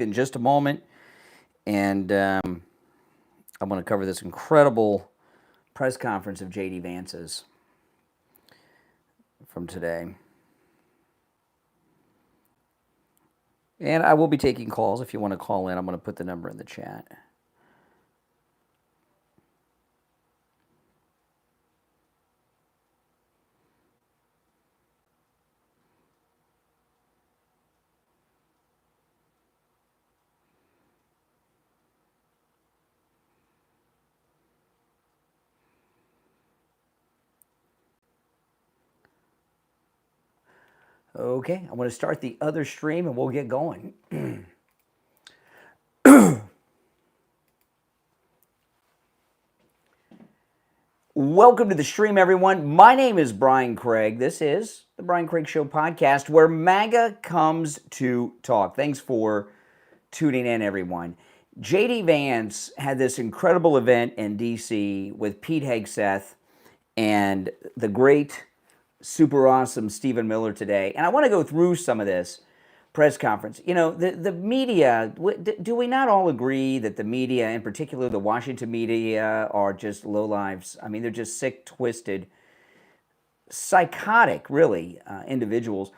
in just a moment, and I'm going to cover this incredible press conference of J.D. Vance's from today. And I will be taking calls. If you want to call in, I'm going to put the number in the chat. Okay, I'm going to start the other stream and we'll get going. Welcome to the stream, everyone. My name is Brian Craig. This is the Brian Craig Show podcast, where MAGA comes to talk. Thanks for tuning in, everyone. J.D. Vance had this incredible event in D.C. with Pete Hegseth and the great, super awesome Stephen Miller today. And I want to go through some of this press conference. You know, the media, do we not all agree that the media, in particular the Washington media, are just lowlives? I mean, they're just sick, twisted, psychotic, really, individuals.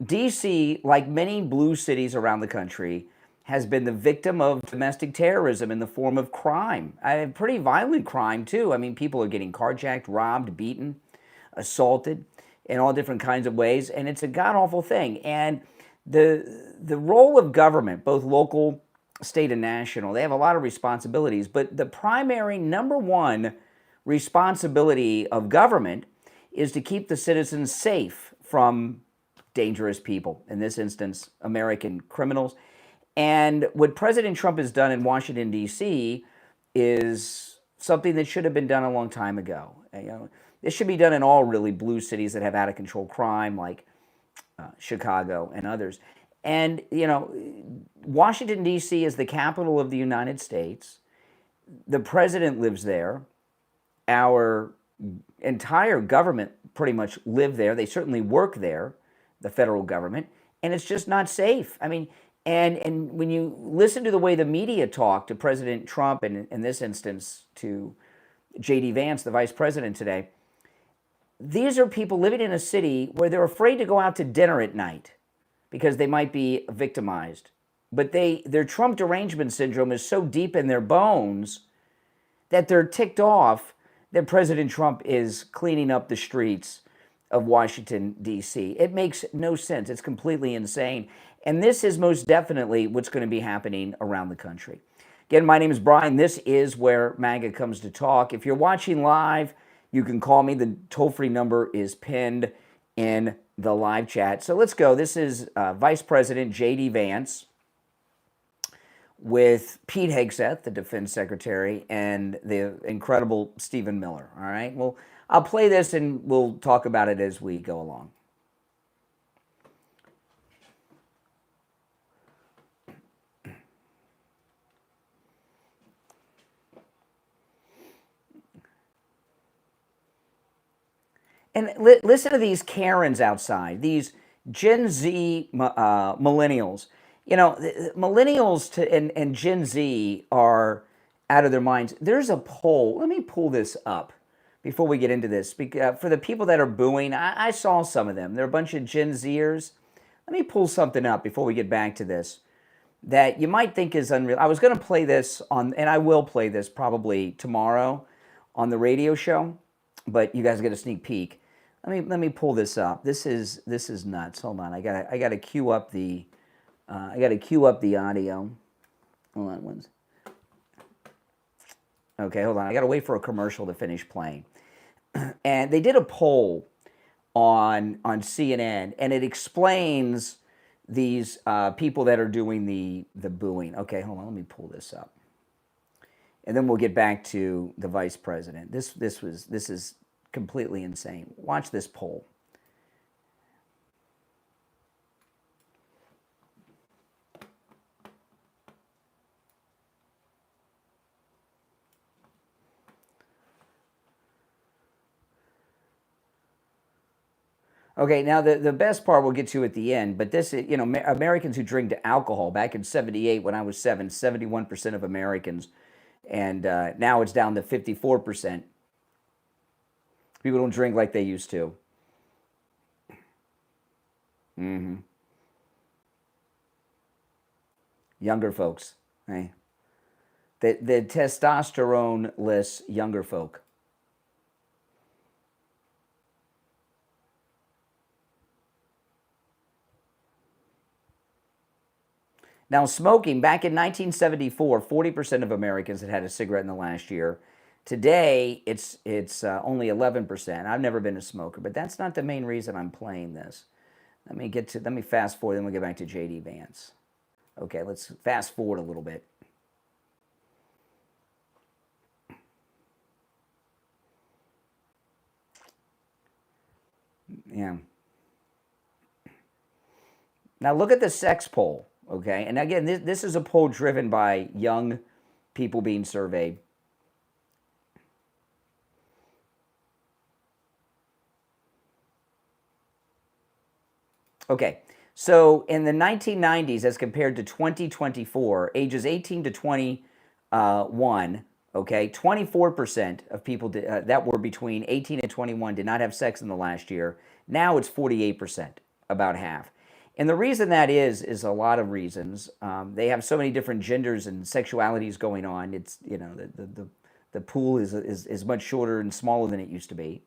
D.C., like many blue cities around the country, has been the victim of domestic terrorism in the form of crime. Pretty violent crime, too. I mean, people are getting carjacked, robbed, beaten, assaulted in all different kinds of ways, and it's a god-awful thing. And the role of government, both local, state, and national, they have a lot of responsibilities, but the primary number one responsibility of government is to keep the citizens safe from dangerous people, in this instance, American criminals. And what President Trump has done in Washington, D.C. is something that should have been done a long time ago. You know, this should be done in all really blue cities that have out-of-control crime, like Chicago and others. And, you know, Washington, D.C. is the capital of the United States. The president lives there. Our entire government pretty much live there. They certainly work there, the federal government, and it's just not safe. I mean, and when you listen to the way the media talk to President Trump, and in this instance to J.D. Vance, the vice president today, these are people living in a city where they're afraid to go out to dinner at night because they might be victimized. But their Trump derangement syndrome is so deep in their bones that they're ticked off that President Trump is cleaning up the streets of Washington, D.C. It makes no sense. It's completely insane. And this is most definitely what's going to be happening around the country. Again, my name is Brian. This is where MAGA comes to talk. If you're watching live, you can call me. The toll-free number is pinned in the live chat. So let's go. This is Vice President J.D. Vance with Pete Hegseth, the Defense Secretary, and the incredible Stephen Miller. All right? Well, I'll play this and we'll talk about it as we go along. And listen to these Karens outside, these Gen Z millennials. You know, millennials and Gen Z are out of their minds. There's a poll. Let me pull this up before we get into this. For the people that are booing, I saw some of them. They're a bunch of Gen Zers. Let me pull something up before we get back to this that you might think is unreal. I was going to play this on, and I will play this probably tomorrow on the radio show, but you guys get a sneak peek. Let me pull this up. This is nuts. Hold on. I gotta queue up the audio. Hold on one. Okay, hold on. I gotta wait for a commercial to finish playing. And they did a poll on CNN, and it explains these people that are doing the booing. Okay, hold on. Let me pull this up, and then we'll get back to the vice president. This is completely insane. Watch this poll. Okay, now the best part we'll get to at the end, but this is, Americans who drink alcohol back in 78 when I was 71% of Americans, and now it's down to 54%. People don't drink like they used to. hmm Younger folks, hey? The testosterone-less younger folk. Now, smoking, back in 1974, 40% of Americans had had a cigarette in the last year. Today, it's only 11%. I've never been a smoker, but that's not the main reason I'm playing this. Let me fast forward, then we'll get back to J.D. Vance. Okay, let's fast forward a little bit. Yeah. Now look at the sex poll, okay? And again, this is a poll driven by young people being surveyed. Okay, so in the 1990s as compared to 2024, ages 18 to 21, okay, 24% of people that were between 18 and 21 did not have sex in the last year. Now it's 48%, about half. And the reason that is a lot of reasons. They have so many different genders and sexualities going on. It's, the pool is much shorter and smaller than it used to be.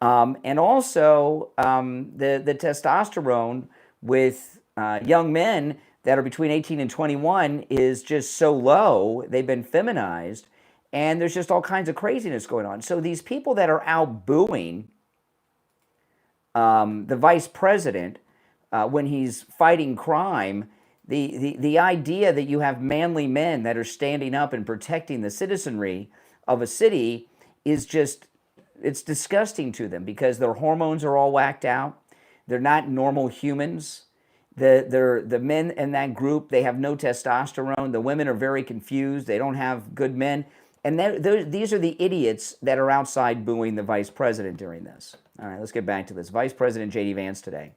And also the testosterone with young men that are between 18 and 21 is just so low. They've been feminized, and there's just all kinds of craziness going on. So these people that are out booing the vice president when he's fighting crime, the idea that you have manly men that are standing up and protecting the citizenry of a city is just, it's disgusting to them because their hormones are all whacked out. They're not normal humans. The men in that group, they have no testosterone. The women are very confused. They don't have good men. And these are the idiots that are outside booing the vice president during this. All right, let's get back to this. Vice President J.D. Vance today.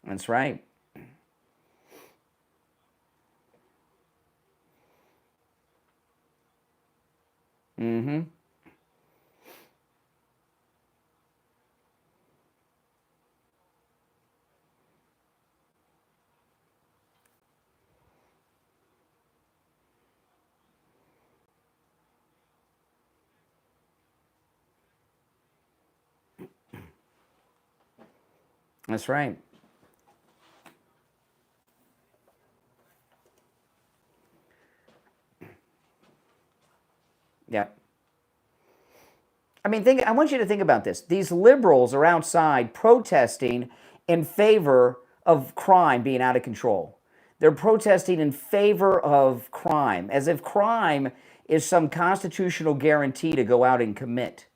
That's right. Mm-hmm. That's right. Yeah. I mean, I want you to think about this. These liberals are outside protesting in favor of crime being out of control. They're protesting in favor of crime, as if crime is some constitutional guarantee to go out and commit.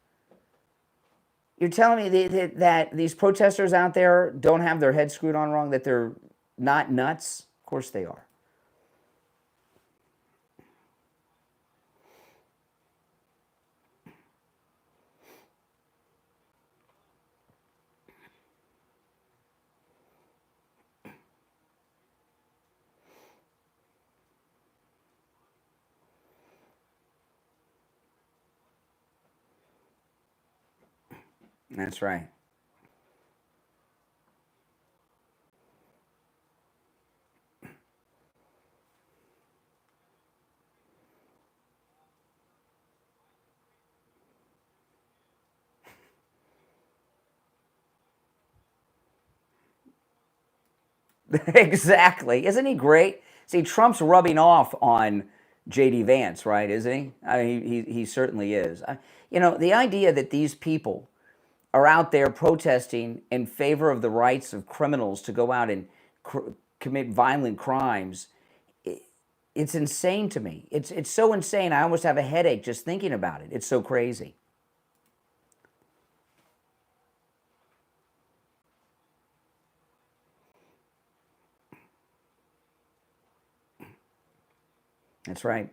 You're telling me that these protesters out there don't have their heads screwed on wrong, that they're not nuts? Of course they are. That's right. Exactly. Isn't he great? See, Trump's rubbing off on J.D. Vance, right? Isn't he? I mean, he certainly is. The idea that these people are out there protesting in favor of the rights of criminals to go out and commit violent crimes, it's insane to me. It's so insane. I almost have a headache just thinking about it. It's so crazy. That's right.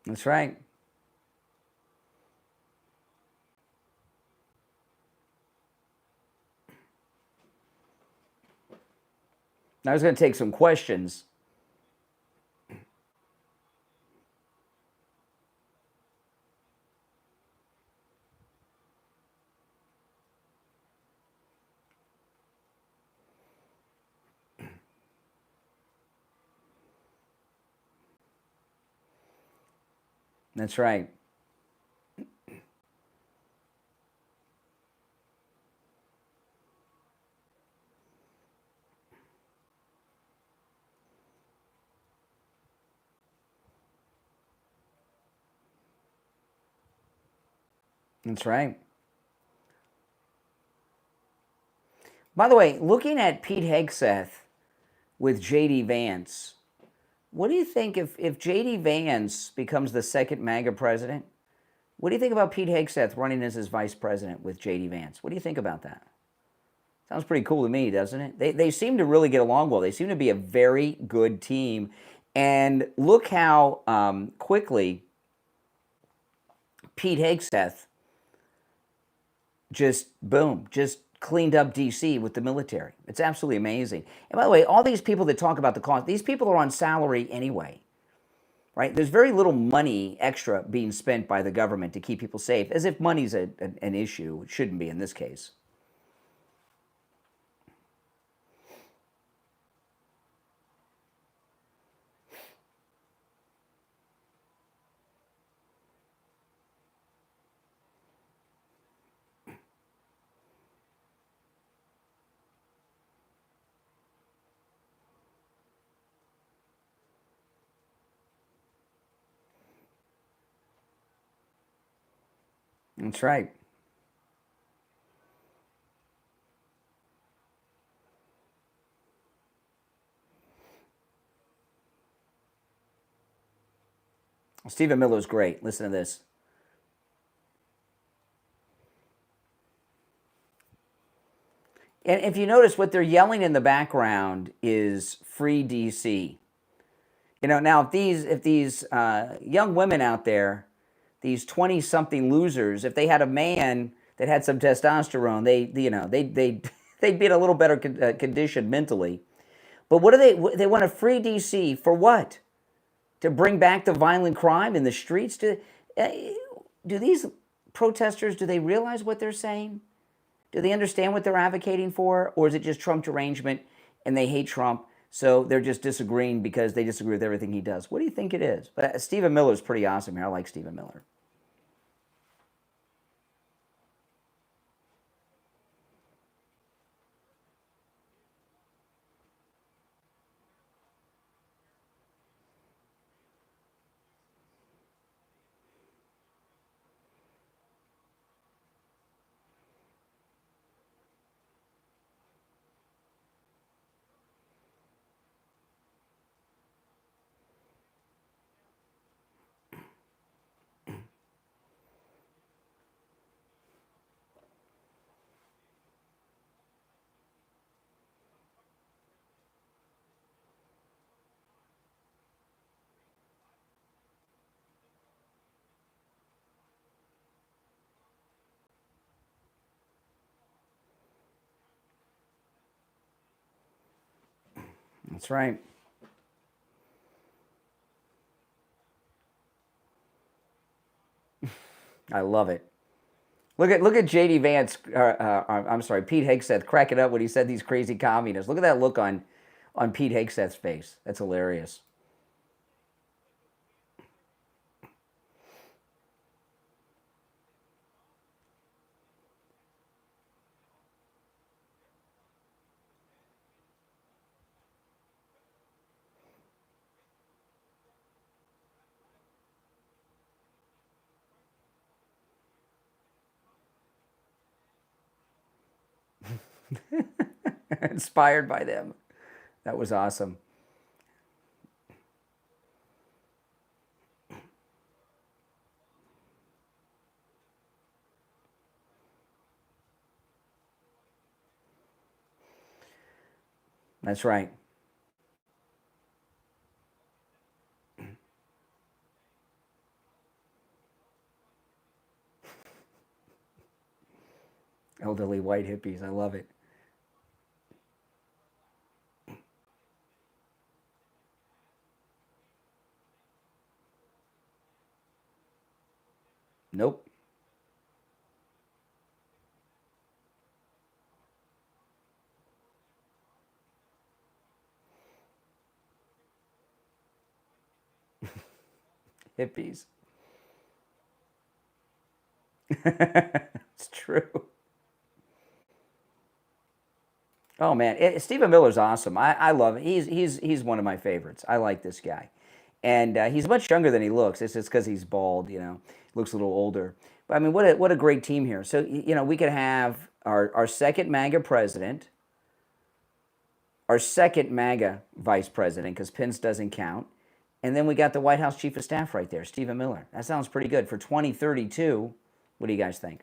That's right. I was going to take some questions. That's right. That's right. By the way, looking at Pete Hegseth with J.D. Vance, what do you think if J.D. Vance becomes the second MAGA president? What do you think about Pete Hegseth running as his vice president with J.D. Vance? What do you think about that? Sounds pretty cool to me, doesn't it? They seem to really get along well. They seem to be a very good team. And look how quickly Pete Hegseth just, boom, just cleaned up D.C. with the military. It's absolutely amazing. And by the way, all these people that talk about the cost, these people are on salary anyway, right? There's very little money extra being spent by the government to keep people safe, as if money's an issue. It shouldn't be in this case. That's right. Stephen Miller's great. Listen to this. And if you notice, what they're yelling in the background is "Free DC." You know, now if these young women out there, these 20-something losers, if they had a man that had some testosterone, they'd be in a little better condition mentally. But what do they want to free DC for? What? To bring back the violent crime in the streets? Do these protesters, do they realize what they're saying? Do they understand what they're advocating for? Or is it just Trump derangement and they hate Trump, so they're just disagreeing because they disagree with everything he does? What do you think it is? But Stephen Miller's pretty awesome here. I like Stephen Miller. That's right. I love it. Look at J.D. Vance. I'm sorry, Pete Hegseth cracking up when he said these crazy communists. Look at that look on Pete Hegseth's face. That's hilarious. Inspired by them. That was awesome. That's right. Elderly white hippies. I love it. Nope. Hippies. It's true. Oh man, Stephen Miller's awesome. I love him. He's one of my favorites. I like this guy, and he's much younger than he looks. It's just because he's bald, looks a little older. But I mean, what a great team here. So we could have our second MAGA president, our second MAGA vice president, because Pence doesn't count, and then we got the White House chief of staff right there, Stephen Miller. That sounds pretty good for 2032. What do you guys think?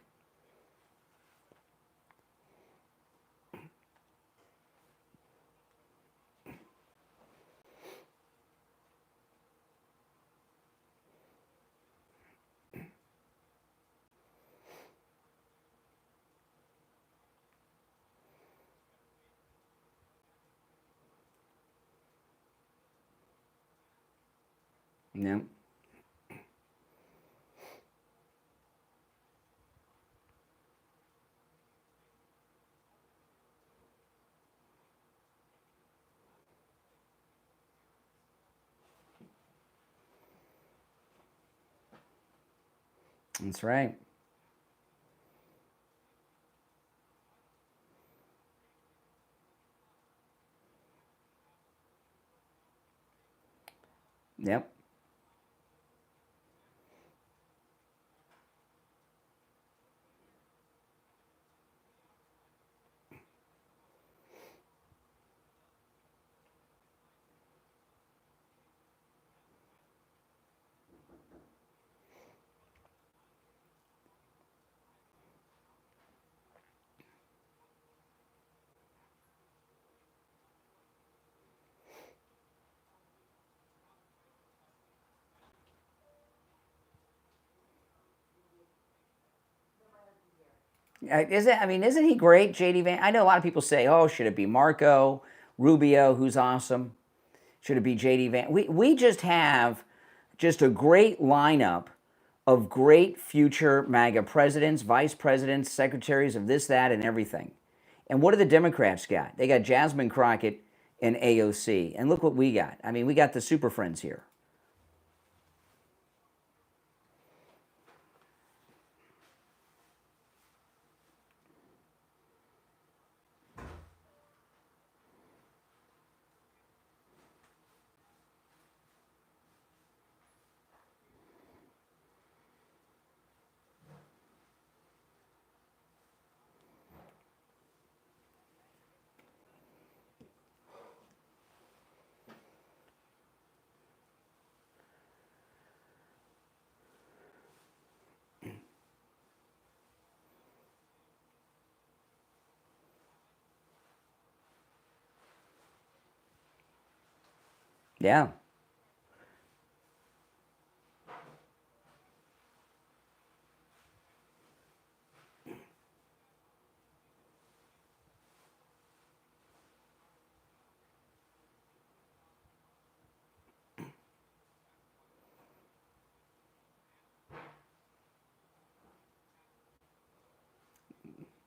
Yeah, that's right. Yep, isn't he great, JD Van? I know a lot of people say, oh, should it be Marco Rubio, who's awesome? Should it be JD Van? We just have just a great lineup of great future MAGA presidents, vice presidents, secretaries of this, that, and everything. And what do the Democrats got? They got Jasmine Crockett and AOC. And look what we got. I mean, we got the Super Friends here. Yeah,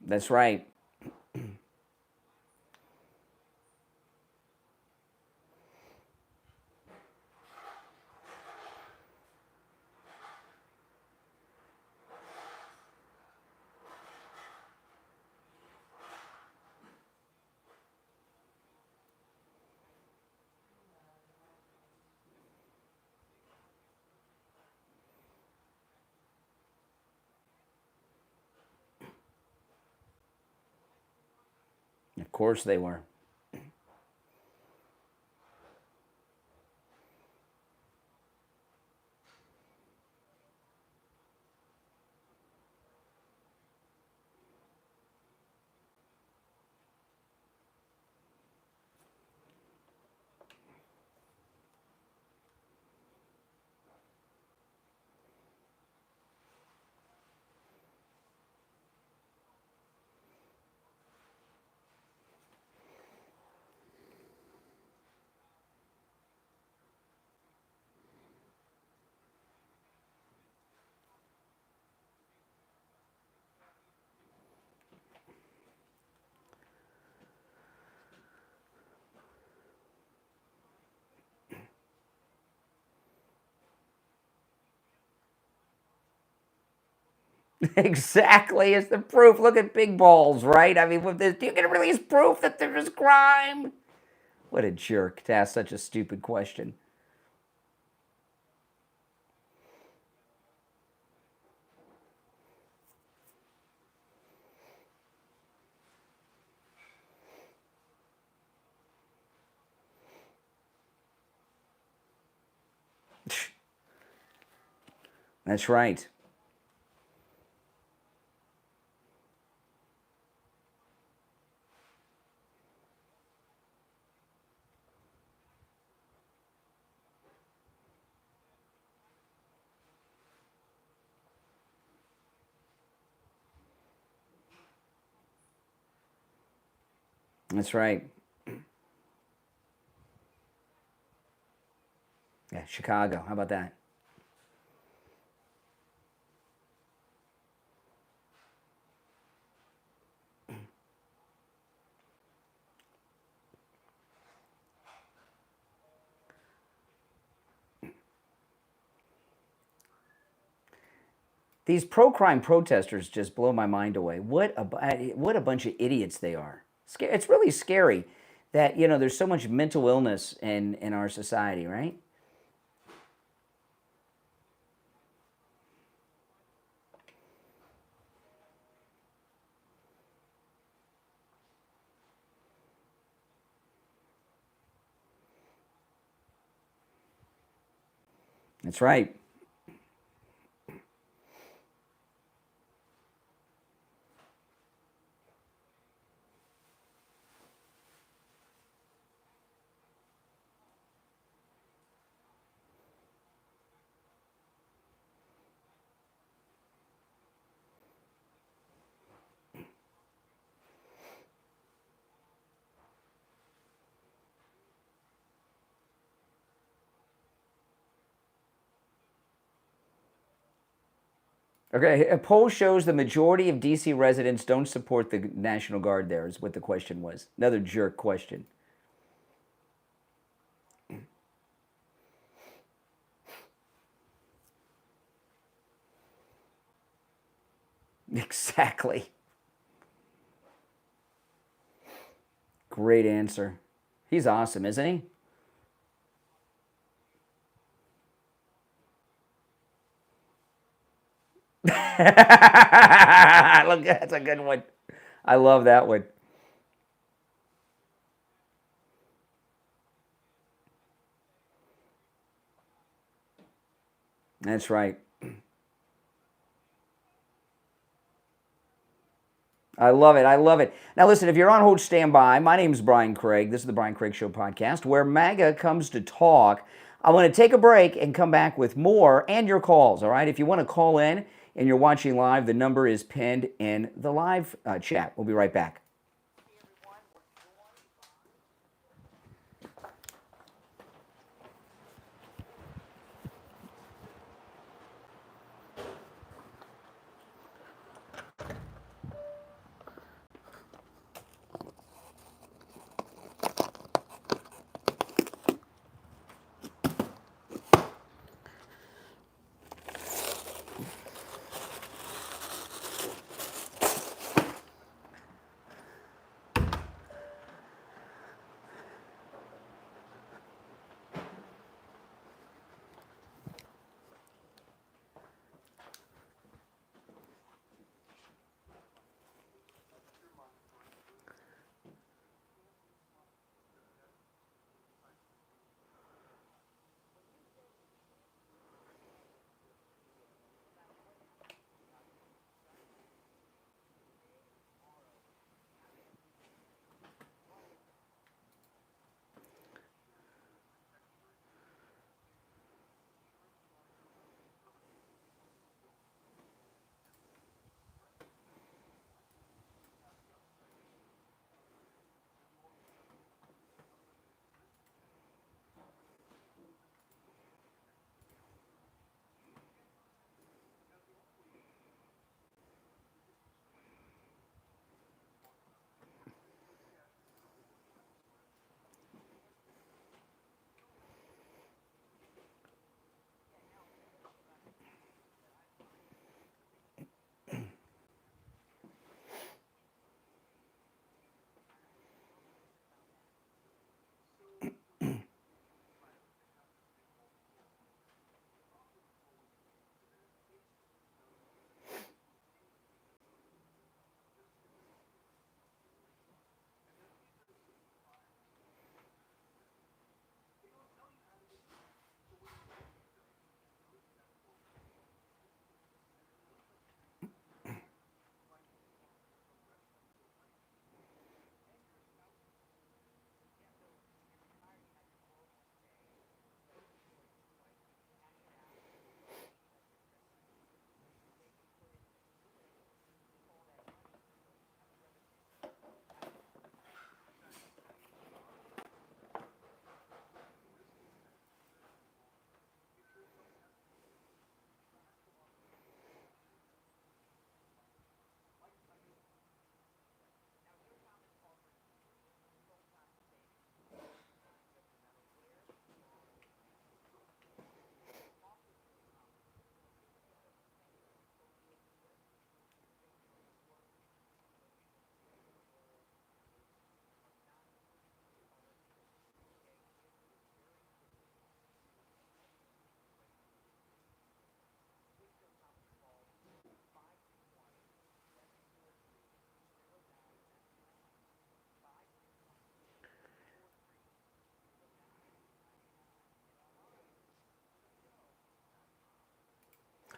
that's right. Of course they were. Exactly, it's the proof. Look at big balls, right? I mean, with this, you can release proof that there is crime. What a jerk to ask such a stupid question. That's right. That's right. Yeah, Chicago. How about that? These pro-crime protesters just blow my mind away. What a bunch of idiots they are. It's really scary that there's so much mental illness in our society, right? That's right. Okay, a poll shows the majority of DC residents don't support the National Guard there, is what the question was. Another jerk question. Exactly. Great answer. He's awesome, isn't he? Look, that's a good one. I love that one. That's right. I love it. I love it. Now, listen, if you're on hold, stand by. My name is Brian Craig. This is the Brian Craig Show podcast where MAGA comes to talk. I want to take a break and come back with more and your calls, all right? If you want to call in and you're watching live, the number is pinned in the live chat. We'll be right back.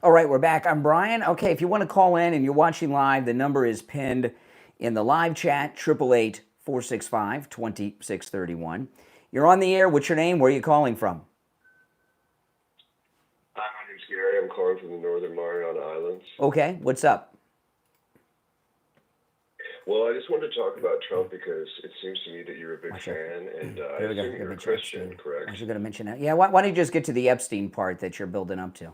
All right, we're back. I'm Brian. Okay, if you want to call in and you're watching live, the number is pinned in the live chat, 888-465-2631. You're on the air. What's your name? Where are you calling from? Hi, my name's Gary. I'm calling from the Northern Mariana Islands. Okay, what's up? Well, I just wanted to talk about Trump because it seems to me that you're a big fan, and I assume you're a Christian, correct? I was going to mention that. Yeah, why don't you just get to the Epstein part that you're building up to?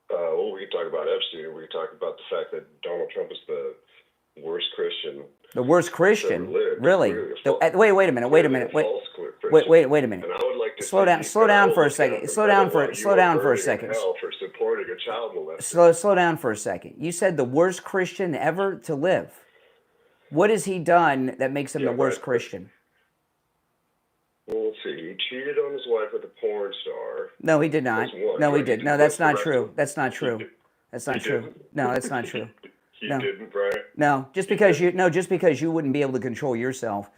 Well, we could talk about Epstein. We could talk about the fact that Donald Trump is the worst Christian. The worst Christian? Ever lived. Really? Wait a minute. Wait a minute. Wait a minute. And I would like to slow down for a second. Slow down for a second. For supporting a child molester. Slow down for a second. You said the worst Christian ever to live. What has he done that makes him the worst Christian? Well, let's see. He cheated on his wife with a porn star. No, he did not. No, he did. No, that's not true. That's not true. That's not true. No, that's not true. He didn't, Brian? No, just because you wouldn't be able to control yourself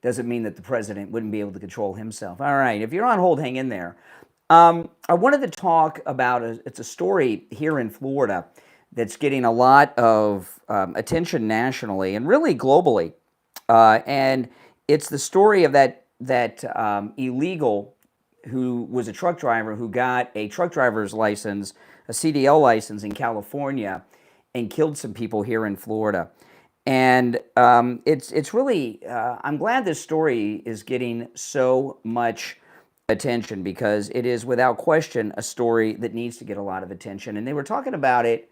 doesn't mean that the president wouldn't be able to control himself. All right, if you're on hold, hang in there. I wanted to talk about it's a story here in Florida that's getting a lot of attention nationally and really globally, and it's the story of that illegal who was a truck driver who got a truck driver's license, a CDL license in California, and killed some people here in Florida. And it's really, I'm glad this story is getting so much attention because it is without question a story that needs to get a lot of attention. And they were talking about it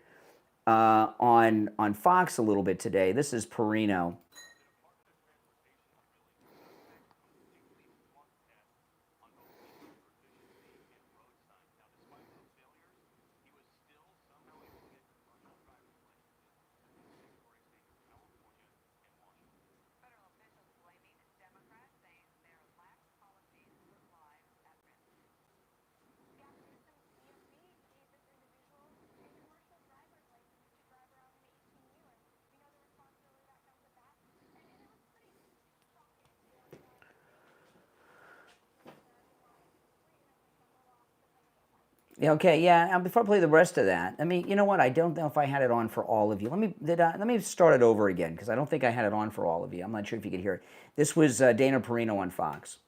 on Fox a little bit today. This is Perino. Okay, yeah. Before I play the rest of that, I mean, you know what? I don't know if I had it on for all of you. Let me start it over again because I don't think I had it on for all of you. I'm not sure if you could hear it. This was Dana Perino on Fox.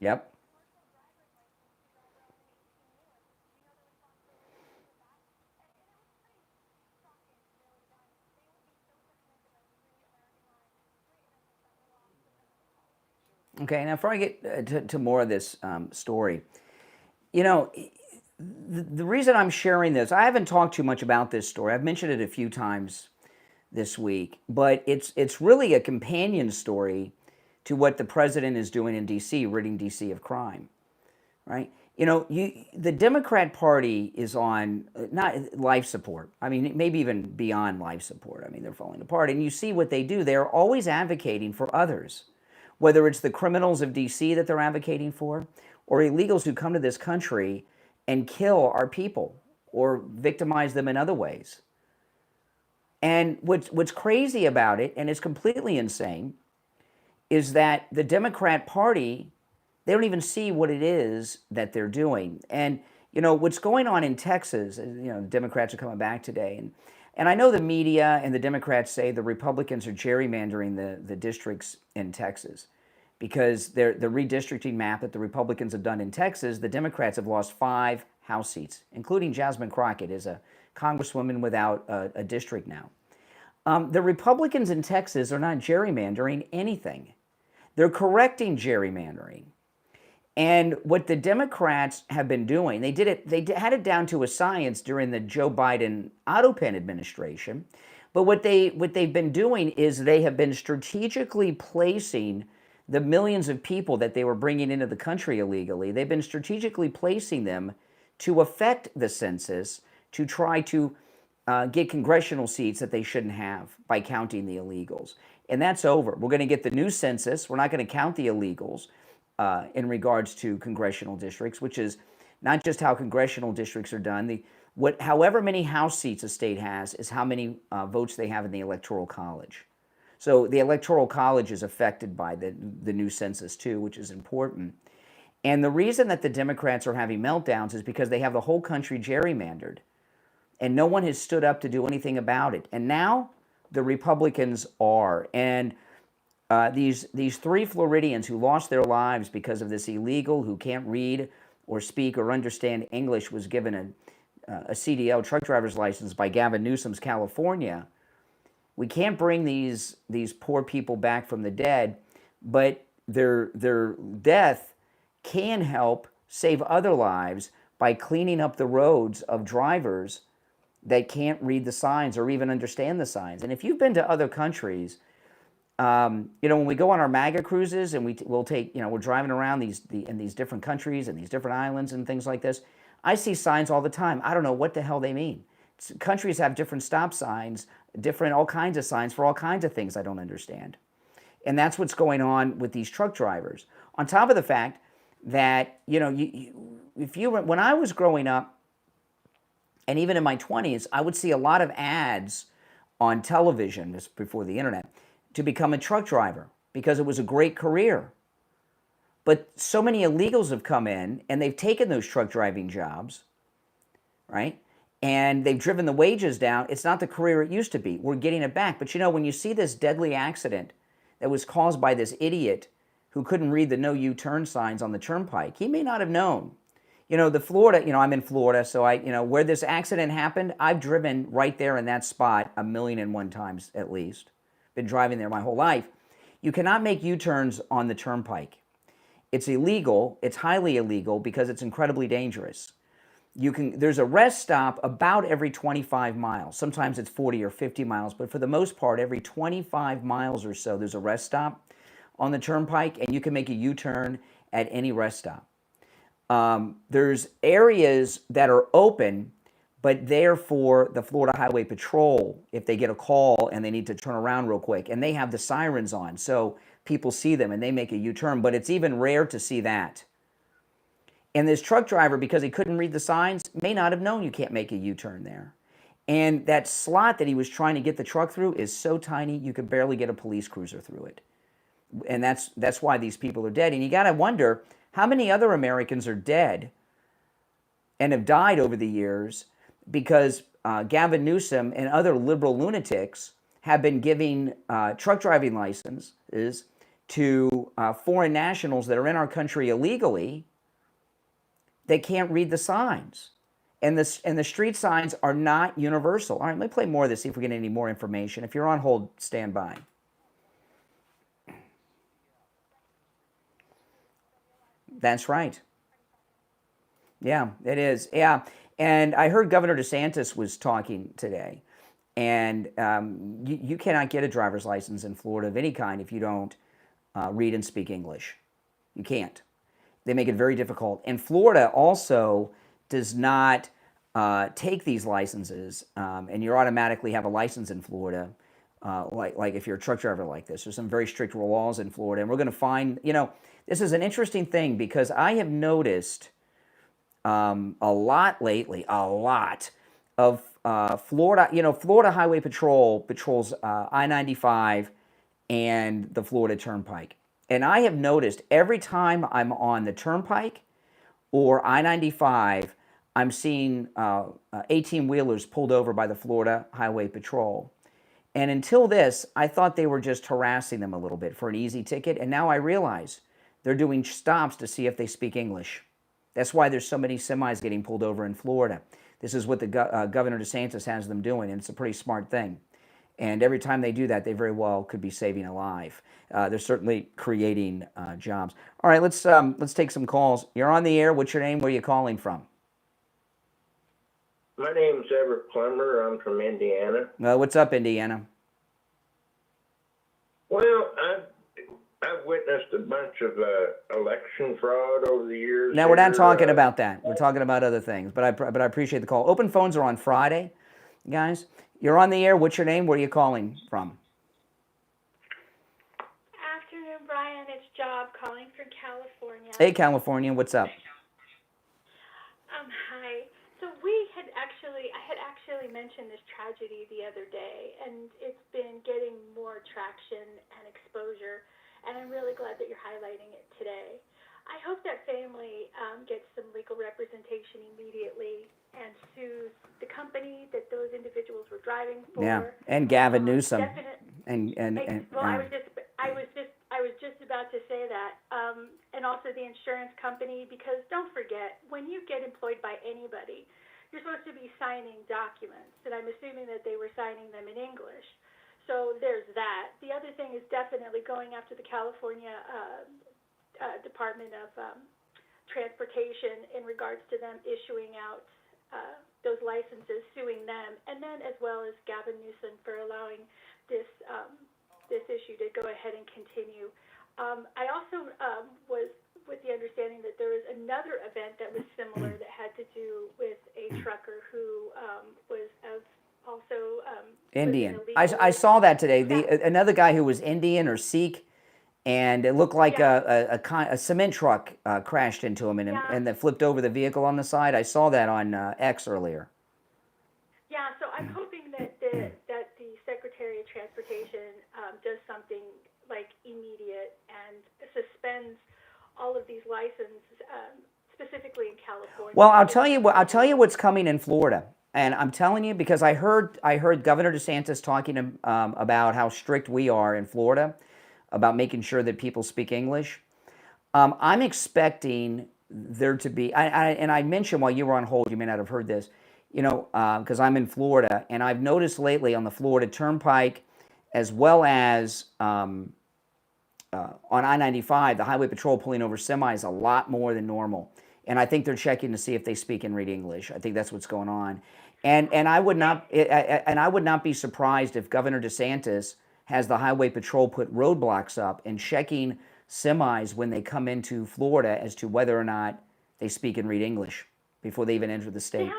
Yep. Okay, now before I get to more of this story, you know, the reason I'm sharing this, I haven't talked too much about this story. I've mentioned it a few times this week, but it's really a companion story to what the president is doing in D.C., ridding D.C. of crime, right? You know, the Democrat Party is on not life support. I mean, maybe even beyond life support. I mean, they're falling apart. And you see what they do. They're always advocating for others, whether it's the criminals of D.C. that they're advocating for or illegals who come to this country and kill our people or victimize them in other ways. And what's crazy about it, and it's completely insane, is that the Democrat Party, they don't even see what it is that they're doing. And, you know, what's going on in Texas, you know, Democrats are coming back today. And I know the media and the Democrats say the Republicans are gerrymandering the districts in Texas because the redistricting map that the Republicans have done in Texas, the Democrats have lost 5 House seats, including Jasmine Crockett is a congresswoman without a district now. The Republicans in Texas are not gerrymandering anything. They're correcting gerrymandering. And what the Democrats have been doing, they had it down to a science during the Joe Biden auto pen administration. But what they've been doing is they have been strategically placing the millions of people that they were bringing into the country illegally. They've been strategically placing them to affect the census to try to get congressional seats that they shouldn't have by counting the illegals. And that's over. We're going to get the new census. We're not going to count the illegals in regards to congressional districts, which is not just how congressional districts are done. However many House seats a state has is how many votes they have in the Electoral College. So the Electoral College is affected by the new census too, which is important. And the reason that the Democrats are having meltdowns is because they have the whole country gerrymandered. And no one has stood up to do anything about it. And now the Republicans are. And these three Floridians who lost their lives because of this illegal, who can't read or speak or understand English, was given a CDL, truck driver's license, by Gavin Newsom's California. We can't bring these poor people back from the dead, but their death can help save other lives by cleaning up the roads of drivers that can't read the signs or even understand the signs. And if you've been to other countries, when we go on our MAGA cruises and we'll take, we're driving around in these different countries and these different islands and things like this, I see signs all the time. I don't know what the hell they mean. Countries have different stop signs, all kinds of signs for all kinds of things I don't understand. And that's what's going on with these truck drivers. On top of the fact that, when I was growing up, and even in my 20s, I would see a lot of ads on television, this before the internet, to become a truck driver because it was a great career. But so many illegals have come in and they've taken those truck driving jobs, right? And they've driven the wages down. It's not the career it used to be. We're getting it back. But when you see this deadly accident that was caused by this idiot who couldn't read the no U-turn signs on the turnpike, he may not have known. The Florida, I'm in Florida, so where this accident happened, I've driven right there in that spot 1,000,001 times at least. Been driving there my whole life. You cannot make U-turns on the turnpike. It's illegal. It's highly illegal because it's incredibly dangerous. There's a rest stop about every 25 miles. Sometimes it's 40 or 50 miles, but for the most part, every 25 miles or so, there's a rest stop on the turnpike, and you can make a U-turn at any rest stop. There's areas that are open, but they're for the Florida Highway Patrol if they get a call and they need to turn around real quick, and they have the sirens on, so people see them and they make a U-turn, but it's even rare to see that. And this truck driver, because he couldn't read the signs, may not have known you can't make a U-turn there. And that slot that he was trying to get the truck through is so tiny you could barely get a police cruiser through it. And that's why these people are dead. And you got to wonder how many other Americans are dead and have died over the years because Gavin Newsome and other liberal lunatics have been giving truck driving licenses to foreign nationals that are in our country illegally. They can't read the signs. And the street signs are not universal. All right, let me play more of this, see if we get any more information. If you're on hold, stand by. That's right. Yeah, it is. Yeah. And I heard Governor DeSantis was talking today. And you cannot get a driver's license in Florida of any kind if you don't read and speak English. You can't. They make it very difficult. And Florida also does not take these licenses, and you automatically have a license in Florida, like if you're a truck driver like this. There's some very strict laws in Florida. And we're going to find, this is an interesting thing because I have noticed a lot lately, of Florida, Florida Highway Patrol patrols I-95 and the Florida Turnpike. And I have noticed every time I'm on the Turnpike or I-95, I'm seeing 18-wheelers pulled over by the Florida Highway Patrol. And until this, I thought they were just harassing them a little bit for an easy ticket. And now I realize they're doing stops to see if they speak English. That's why there's so many semis getting pulled over in Florida. This is what the Governor DeSantis has them doing, and it's a pretty smart thing. And every time they do that, they very well could be saving a life. They're certainly creating jobs. All right, let's take some calls. You're on the air. What's your name? Where are you calling from? My name's Everett Plummer. I'm from Indiana. What's up, Indiana? Well, I've witnessed a bunch of election fraud over the years. Now, we're not talking about that. We're talking about other things. But I appreciate the call. Open phones are on Friday, guys. You're on the air. What's your name? Where are you calling from? Brian. It's Job calling from California. Hey, California, what's up? Hi. So I had actually mentioned this tragedy the other day, and it's been getting more traction and exposure, and I'm really glad that you're highlighting it today. I hope that family gets some legal representation immediately and sues the company that those individuals were driving for. Yeah, and Gavin Newsome. Well, I was just about to say that, and also the insurance company, because don't forget, when you get employed by anybody, you're supposed to be signing documents, and I'm assuming that they were signing them in English. So there's that. The other thing is definitely going after the California Department of Transportation in regards to them issuing out those licenses, suing them, and then as well as Gavin Newsome for allowing this issue to go ahead and continue. I also was with the understanding that there was another event that was similar that had to do with a trucker who was also Indian. I saw that today. Another guy who was Indian or Sikh, and it looked like a cement truck crashed into him and that flipped over the vehicle on the side. I saw that on X earlier. Yeah, so I'm hoping that the Secretary of Transportation does something like immediate and suspends all of these licenses, specifically in California. Well, I'll tell you what's coming in Florida, and I'm telling you because I heard Governor DeSantis talking about how strict we are in Florida about making sure that people speak English. I'm expecting there to be, and I mentioned while you were on hold, you may not have heard this, because I'm in Florida, and I've noticed lately on the Florida Turnpike, as well as on I-95, the Highway Patrol pulling over semis a lot more than normal. And I think they're checking to see if they speak and read English. I think that's what's going on. And I would not be surprised if Governor DeSantis has the Highway Patrol put roadblocks up and checking semis when they come into Florida as to whether or not they speak and read English before they even enter the state.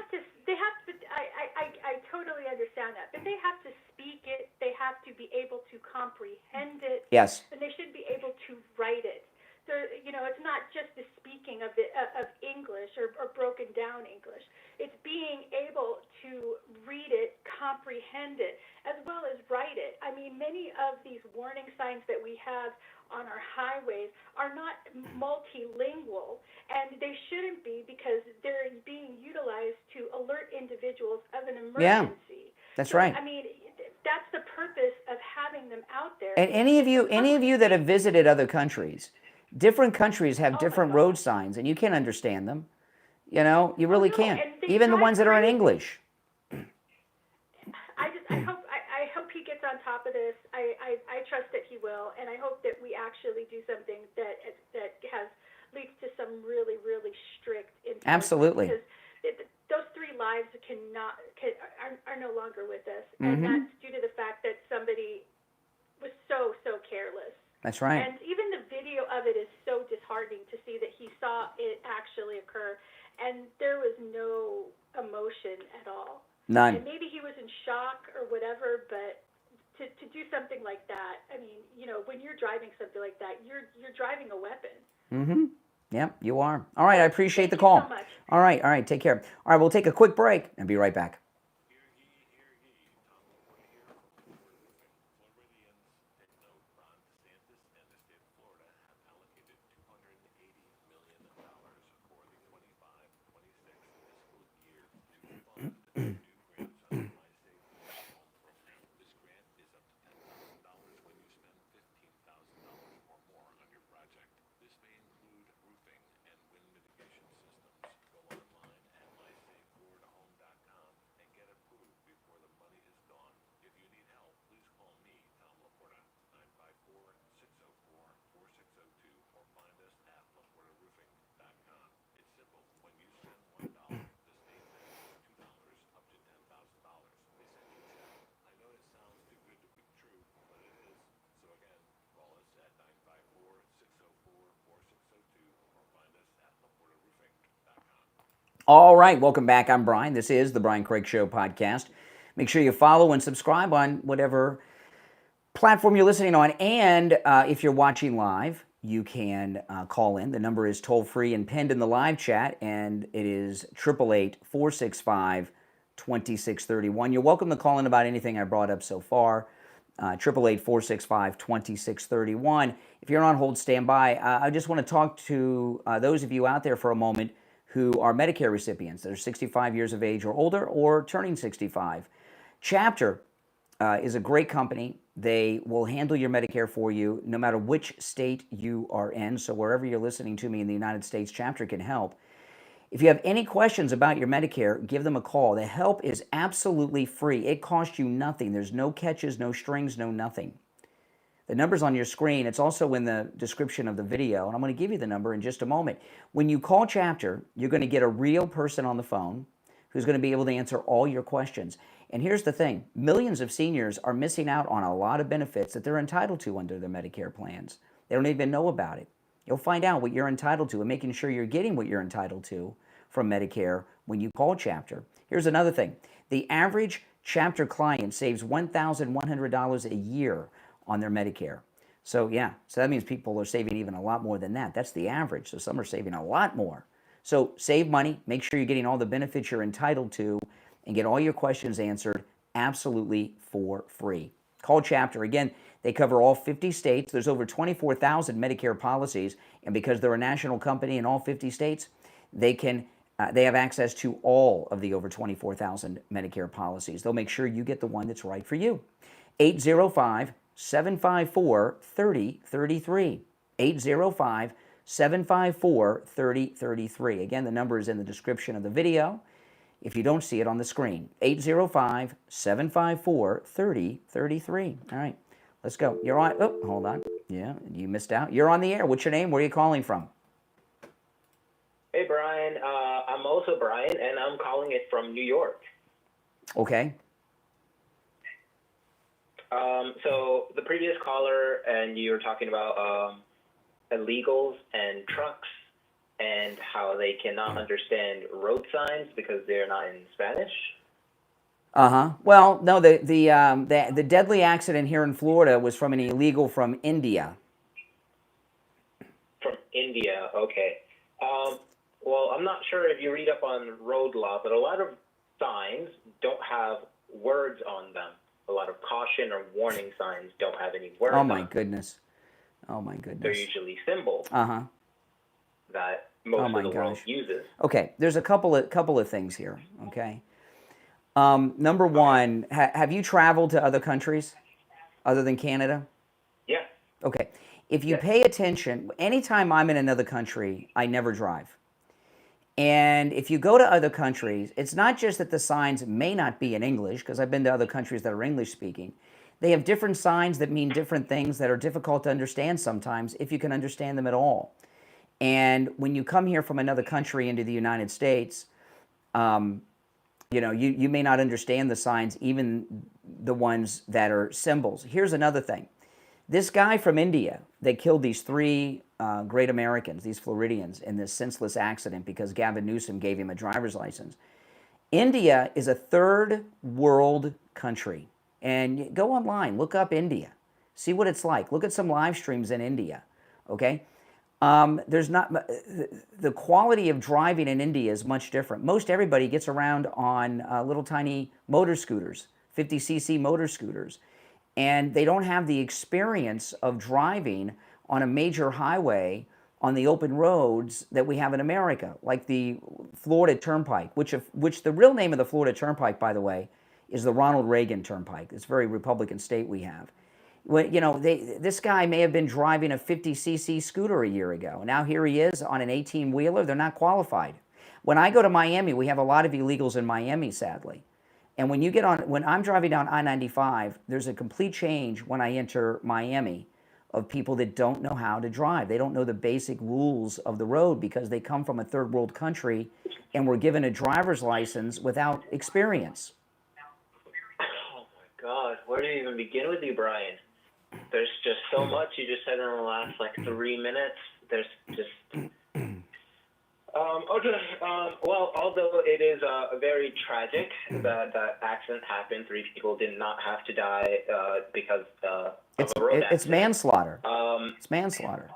I totally understand that, but they have to speak it. They have to be able to comprehend it. Yes. And they should be able to write it. So, it's not just the speaking of English or broken down English. It's being able to read it, comprehend it, as well as write it. I mean, many of these warning signs that we have on our highways are not multilingual, and they shouldn't be because they're being utilized to alert individuals of an emergency. Yeah, that's right. I mean, that's the purpose of having them out there. And any of you that have visited other countries, different countries have different road signs, and you can't understand them. You really can't. Even the ones that are in English. I hope he gets on top of this. I trust that he will, and I hope that we actually do something that leads to some really, really strict enforcement. Absolutely. Because those 3 lives are no longer with us, and that's due to the fact that somebody was so careless. That's right. And even the video of it is so disheartening to see that he saw it actually occur, and there was no emotion at all. None. And maybe he was in shock or whatever, but to do something like that, I mean, when you're driving something like that, you're driving a weapon. Mm-hmm. Yeah, you are. All right, I appreciate the call. Thank you so much. All right, take care. All right, we'll take a quick break and be right back. All right, welcome back. I'm Brian. This is the Brian Craig Show podcast. Make sure you follow and subscribe on whatever platform you're listening on. And if you're watching live, you can call in. The number is toll-free and pinned in the live chat, and it is 888-465-2631. You're welcome to call in about anything I brought up so far. 888-465-2631. If you're on hold, stand by. I just want to talk to those of you out there for a moment who are Medicare recipients that are 65 years of age or older or turning 65. Chapter is a great company. They will handle your Medicare for you no matter which state you are in. So wherever you're listening to me in the United States, Chapter can help. If you have any questions about your Medicare, give them a call. The help is absolutely free. It costs you nothing. There's no catches, no strings, no nothing. The number's on your screen. It's also in the description of the video, and I'm going to give you the number in just a moment. When you call Chapter, you're going to get a real person on the phone who's going to be able to answer all your questions. And here's the thing. Millions of seniors are missing out on a lot of benefits that they're entitled to under their Medicare plans. They don't even know about it. You'll find out what you're entitled to and making sure you're getting what you're entitled to from Medicare when you call Chapter. Here's another thing. The average Chapter client saves $1,100 a year on their Medicare. So that means people are saving even a lot more than that. That's the average. So some are saving a lot more. So save money, make sure you're getting all the benefits you're entitled to, and get all your questions answered absolutely for free. Call Chapter. Again, they cover all 50 states. There's over 24,000 Medicare policies, and because they're a national company in all 50 states, they have access to all of the over 24,000 Medicare policies. They'll make sure you get the one that's right for you. 805-754-3033. 805-754-3033. Again, the number is in the description of the video if you don't see it on the screen. 805-754-3033. All right, let's go. You're on. Oh, hold on. Yeah, you missed out. You're on the air. What's your name? Where are you calling from? Hey, Brian. I'm also Brian, and I'm calling it from New York. Okay. So the previous caller, and you were talking about illegals and trucks and how they cannot understand road signs because they're not in Spanish. Well, no, the deadly accident here in Florida was from an illegal from India. From India, okay. Well, I'm not sure if you read up on road law, but a lot of signs don't have words on them. A lot of caution or warning signs don't have any words on them. Goodness. Oh, my goodness. They're usually symbols that most of the world uses. Okay, there's a couple of things here, okay? Number one, have you traveled to other countries other than Canada? Yeah. Okay. If you pay attention, anytime I'm in another country, I never drive. And if you go to other countries, it's not just that the signs may not be in English, because I've been to other countries that are English speaking. They have different signs that mean different things that are difficult to understand sometimes, if you can understand them at all. And when you come here from another country into the United States, you may not understand the signs, even the ones that are symbols. Here's another thing. This guy from India, they killed these three great Americans, these Floridians, in this senseless accident because Gavin Newsome gave him a driver's license. India is a third world country. And go online, look up India. See what it's like. Look at some live streams in India, okay? There's not the quality of driving in India is much different. Most everybody gets around on little tiny motor scooters, 50cc motor scooters, and they don't have the experience of driving on a major highway on the open roads that we have in America, like the Florida Turnpike, which the real name of the Florida Turnpike, by the way, is the Ronald Reagan Turnpike. It's a very Republican state we have. Well, this guy may have been driving a 50cc scooter a year ago. Now here he is on an 18-wheeler. They're not qualified. When I go to Miami, we have a lot of illegals in Miami, sadly. And when I'm driving down I-95, there's a complete change when I enter Miami of people that don't know how to drive. They don't know the basic rules of the road because they come from a third world country and were given a driver's license without experience. Oh my God, where do you even begin with you, Brian? There's just so much you just said in the last 3 minutes. There's just, Okay. Well, although it is very tragic that that accident happened, 3 people did not have to die because of a road accident. It's manslaughter. It's manslaughter.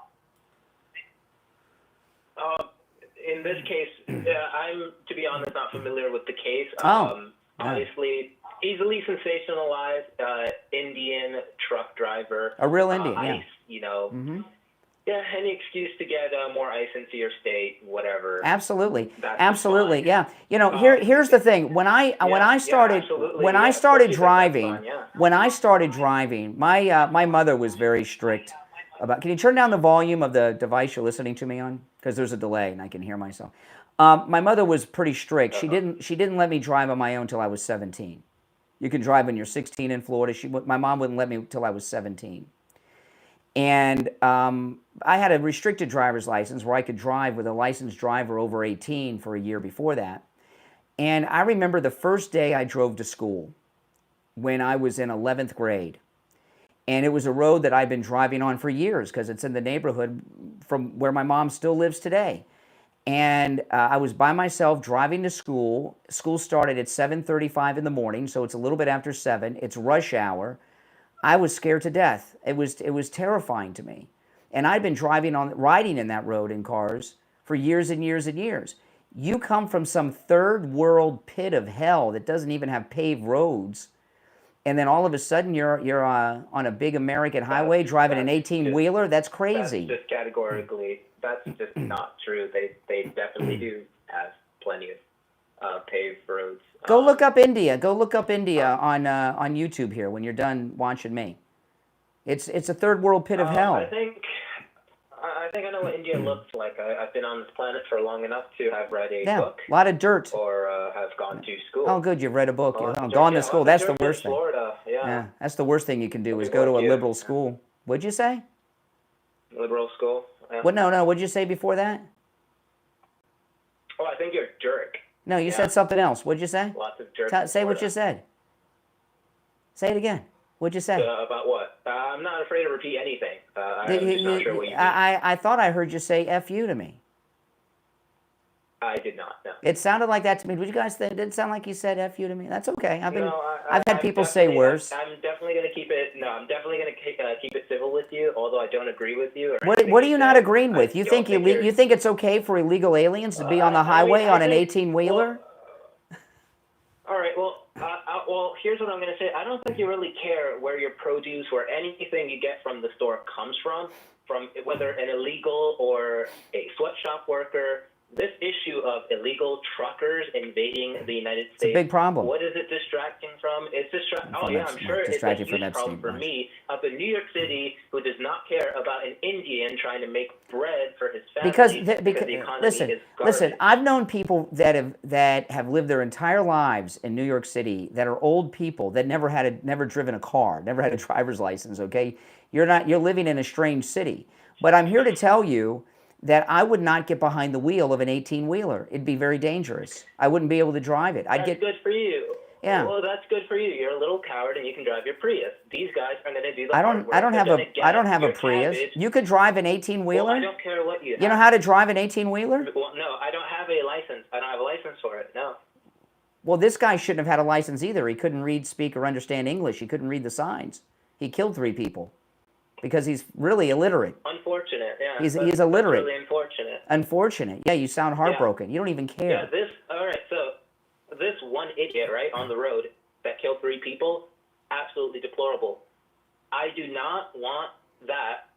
In this case, I'm, to be honest, not familiar with the case. Obviously, easily sensationalized Indian truck driver. A real Indian, ICE, you know. Mm-hmm. Yeah, any excuse to get more ICE into your state, whatever. Absolutely, That's absolutely, fine. yeah. You know, here's the thing. When I started driving, my mother was very strict about. Can you turn down the volume of the device you're listening to me on? Because there's a delay and I can hear myself. My mother was pretty strict. She didn't let me drive on my own till I was 17. You can drive when you're 16 in Florida. My mom wouldn't let me till I was 17. And I had a restricted driver's license where I could drive with a licensed driver over 18 for a year before that. And I remember the first day I drove to school when I was in 11th grade. And it was a road that I'd been driving on for years because it's in the neighborhood from where my mom still lives today. And I was by myself driving to school. School started at 7:35 in the morning, so it's a little bit after 7. It's rush hour. I was scared to death. It was terrifying to me. And I'd been riding in that road in cars for years and years and years. You come from some third world pit of hell that doesn't even have paved roads, and then all of a sudden you're on a big American highway driving an 18-wheeler. That's crazy. That's just categorically, that's just not true. They definitely do have plenty of paved roads. Go look up India. Go look up India on YouTube here when you're done watching me. It's a third world pit of hell. I think I know what India looks like. I've been on this planet for long enough to have read a book. A lot of dirt. Or have gone to school. Oh, good, you've read a book. Gone to school. That's the worst thing. Florida, yeah. That's the worst thing you can do is go to a liberal school. What'd you say? Liberal school. Yeah. What? No. What'd you say before that? Oh, I think you're a jerk. No, you said something else. What'd you say? Lots of jerks. Say what you said. Say it again. What'd you say? About what? I'm not afraid to repeat anything. I'm just not sure what you mean. I thought I heard you say F you to me. I did not, no. It sounded like that to me. Would you guys think? Did it sound like you said F you to me? That's okay. I've had people say worse. I'm definitely going to keep it. No, I'm definitely going to keep it civil with you, although I don't agree with you. What are you not agreeing with? You think it's okay for illegal aliens to be on the highway on an 18-wheeler? All right. Well, here's what I'm going to say. I don't think you really care where your produce or anything you get from the store comes from whether an illegal or a sweatshop worker. This issue of illegal truckers invading the United States. It's a big problem. What is it distracting from? It's distracting. Oh, yeah, I'm sure it's a huge problem for me up in New York City who does not care about an Indian trying to make bread for his family because the economy is garbage. Listen, I've known people that have lived their entire lives in New York City that are old people that never driven a car, never had a driver's license, okay? You're living in a strange city. But I'm here to tell you that I would not get behind the wheel of an 18-wheeler. It'd be very dangerous. I wouldn't be able to drive it. That's good for you. Yeah. Well, that's good for you. You're a little coward and you can drive your Prius. These guys are going to do the hard work. I don't have a Prius. You could drive an 18-wheeler? Well, I don't care what you have. You know how to drive an 18-wheeler? Well, no, I don't have a license. I don't have a license for it, no. Well, this guy shouldn't have had a license either. He couldn't read, speak, or understand English. He couldn't read the signs. He killed 3 people. Because he's really illiterate. Unfortunate, yeah. He's illiterate. Really unfortunate. Unfortunate. Yeah, you sound heartbroken. Yeah. You don't even care. Yeah, all right, so this one idiot, right, on the road that killed 3 people, absolutely deplorable. I do not want that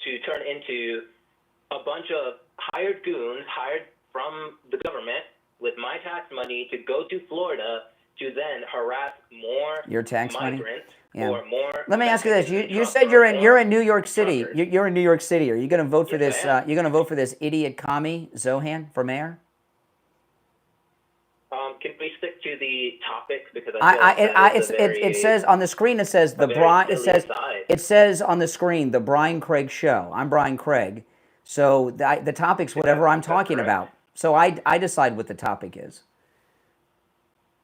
to turn into a bunch of hired goons hired from the government with my tax money to go to Florida to then harass more your tax migrants. Money? Yeah. Or more. Let me ask you this: you said you're in New York City. You're in New York City. Are you going to vote for this? You're going to vote for this idiot commie Jogn for mayor? Can we stick to the topic because it says on the screen. It says it says on the screen the Brian Craig Show. I'm Brian Craig, so the topic's whatever I'm talking about. So I decide what the topic is.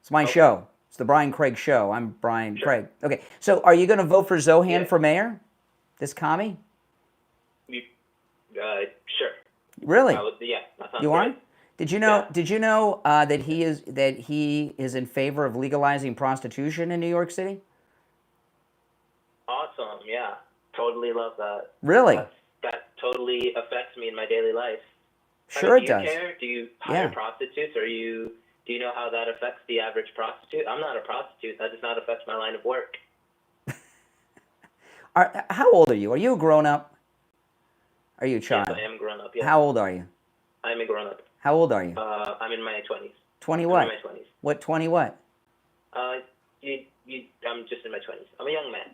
It's my show. It's the Brian Craig Show. I'm Brian Craig. Okay, so are you going to vote for Jogn for mayor? This commie? Sure. Really? Yeah, that sounds You great. are? Did you know? Yeah. Did you know that he is in favor of legalizing prostitution in New York City? Awesome. Yeah. Totally love that. Really? That totally affects me in my daily life. Sure, it do does. you care? Do you hire prostitutes, or do you know how that affects the average prostitute? I'm not a prostitute. That does not affect my line of work. How old are you? Are you a grown-up? Are you a child? Yes, I am grown up. Yes. How old are you? I'm a grown up. How old are you? I'm in my 20s. 20 what? I'm in my 20s. What, 20 what? I'm just in my 20s. I'm a young man.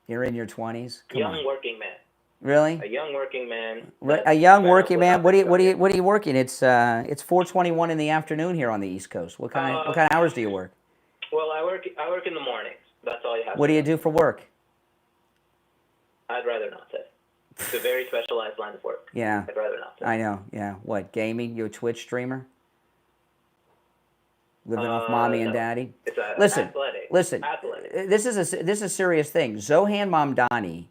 You're in your 20s? Come young on. working man. Really? A young working man. A young working man. What are you working? It's 4:21 in the afternoon here on the East Coast. What kind of hours do you work? Well, I work in the mornings. That's all you have. What do you do for work? I'd rather not say. It's a very specialized line of work. Yeah. I'd rather not say. I know. Yeah. What? Gaming? You a Twitch streamer? Living off mommy and daddy? It's Listen. athletic. This is a serious thing. Zohan Mamdani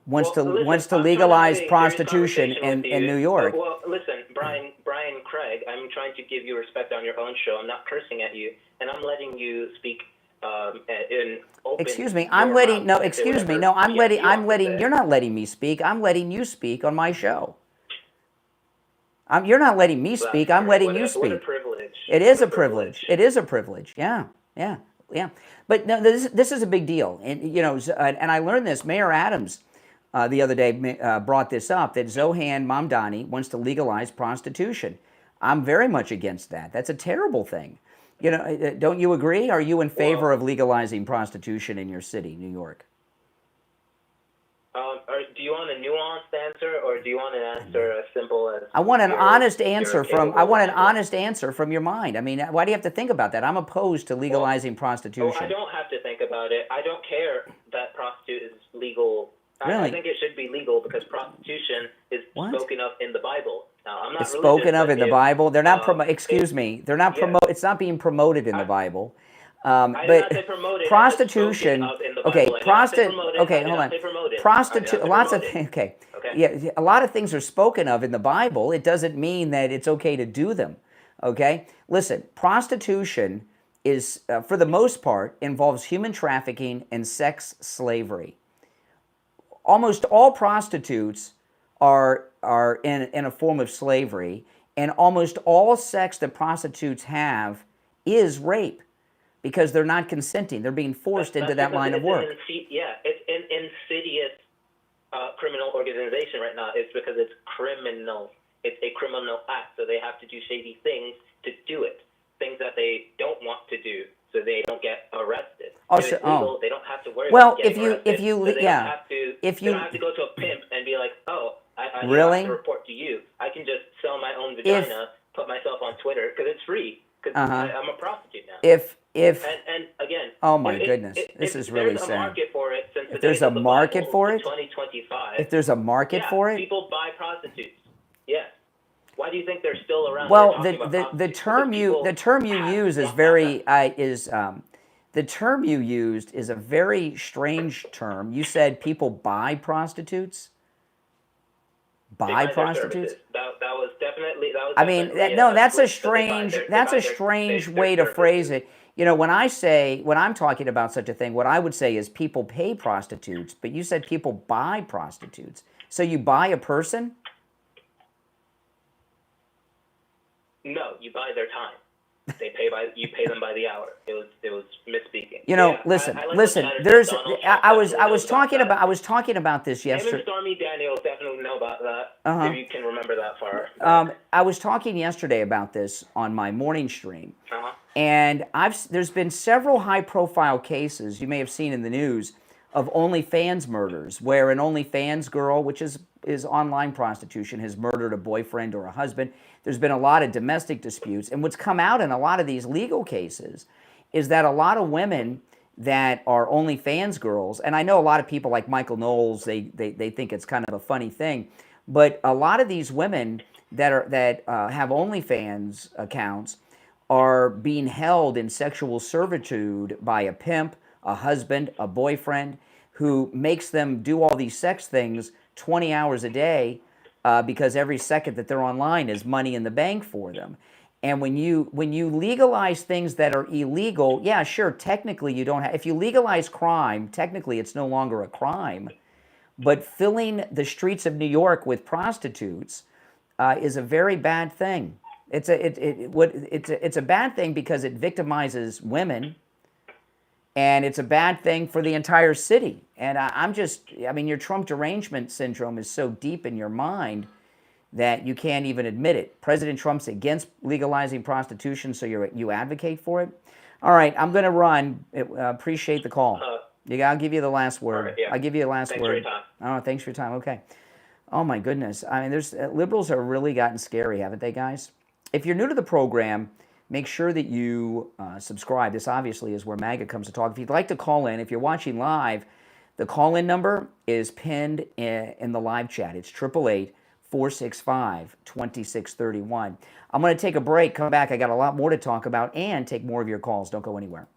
wants to I'm legalize trying to have a prostitution serious conversation in with you. New York. Well, listen, Brian Craig, I'm trying to give you respect on your own show. I'm not cursing at you, and I'm letting you speak in open. Excuse me. I'm letting. No. Excuse me. No. I'm letting. I'm letting. You're not letting me speak. I'm letting you speak on my show. You're not letting me speak. I'm letting you speak. What a privilege. It is a privilege. It is a privilege. Yeah. But no, this is a big deal, and and I learned this. Mayor Adams the other day brought this up, that Zohan Mamdani wants to legalize prostitution. I'm very much against that. That's a terrible thing. Don't you agree? Are you in favor of legalizing prostitution in your city, New York? Do you want a nuanced answer, or do you want an answer as simple as? I want an honest answer from your mind. I mean, why do you have to think about that? I'm opposed to legalizing prostitution. I don't have to think about it. I don't care that prostitute is legal. Really? I think it should be legal because prostitution is spoken of in the Bible. Now, I'm not It's spoken of in the Bible. They're not Excuse me. They're not It's not being promoted in the Bible. But prostitution. Okay, hold on. Prostitute. Lots of things. Okay. Yeah, a lot of things are spoken of in the Bible. It doesn't mean that it's okay to do them. Okay. Listen, prostitution is, for the most part, involves human trafficking and sex slavery. Almost all prostitutes are in a form of slavery, and almost all sex that prostitutes have is rape, because they're not consenting. They're being forced into that line of work. It's an insidious criminal organization right now. It's because it's criminal. It's a criminal act, so they have to do shady things to do it. Things that they don't want to do, so they don't get arrested. Legal, they don't have to worry about getting arrested. They don't have to go to a pimp and be like, I really? have to report to you. I can just sell my own vagina, put myself on Twitter, because it's free. Because I'm a prostitute now. And again, oh my goodness, this is really sad. There's a market for it, since if there's a market for it, 2025. If there's a market for it, people buy prostitutes. Yes. Why do you think they're still around? Well, the term you use is very the term you used is a very strange term. You said people buy prostitutes. Buy prostitutes. That was definitely. I mean, that's a strange way to phrase it. When I'm talking about such a thing, what I would say is people pay prostitutes, but you said people buy prostitutes. So you buy a person? No, you buy their time. You pay them by the hour. It was misspeaking. Listen. I was talking about this yesterday. Him and Stormy Daniels definitely know about that. If you can remember that far. I was talking yesterday about this on my morning stream, and there's been several high-profile cases you may have seen in the news of OnlyFans murders, where an OnlyFans girl, which is online prostitution, has murdered a boyfriend or a husband. There's been a lot of domestic disputes, and what's come out in a lot of these legal cases is that a lot of women that are OnlyFans girls, and I know a lot of people like Michael Knowles, they think it's kind of a funny thing, but a lot of these women that have OnlyFans accounts are being held in sexual servitude by a pimp, a husband, a boyfriend, who makes them do all these sex things 20 hours a day, because every second that they're online is money in the bank for them. And when you legalize things that are illegal, yeah, sure, technically you don't have, if you legalize crime, technically it's no longer a crime. But filling the streets of New York with prostitutes is a very bad thing. It's a bad thing because it victimizes women, and it's a bad thing for the entire city. And I mean, your Trump derangement syndrome is so deep in your mind that you can't even admit it. President Trump's against legalizing prostitution, so you advocate for it. All right, I'm going to run. Appreciate the call. I'll give you the last word. Right, yeah. I'll give you the last Thanks word. for your time. Oh, thanks for your time. Okay. Oh my goodness. I mean, there's liberals have really gotten scary, haven't they, guys? If you're new to the program, make sure that you subscribe. This obviously is where MAGA comes to talk. If you'd like to call in, if you're watching live, the call-in number is pinned in the live chat. It's 888-465-2631. I'm going to take a break, come back. I got a lot more to talk about and take more of your calls. Don't go anywhere.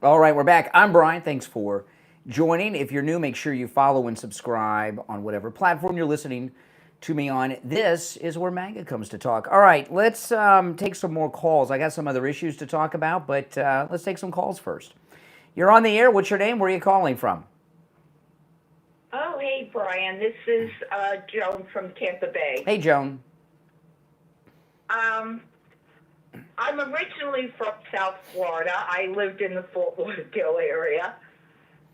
All right, we're back. I'm Brian. Thanks for joining. If you're new, make sure you follow and subscribe on whatever platform you're listening to me on. This is where MAGA comes to talk. All right, let's take some more calls. I got some other issues to talk about, but let's take some calls first. You're on the air. What's your name? Where are you calling from? Oh, hey, Brian. This is Joan from Tampa Bay. Hey, Joan. I'm originally from South Florida. I lived in the Fort Lauderdale area.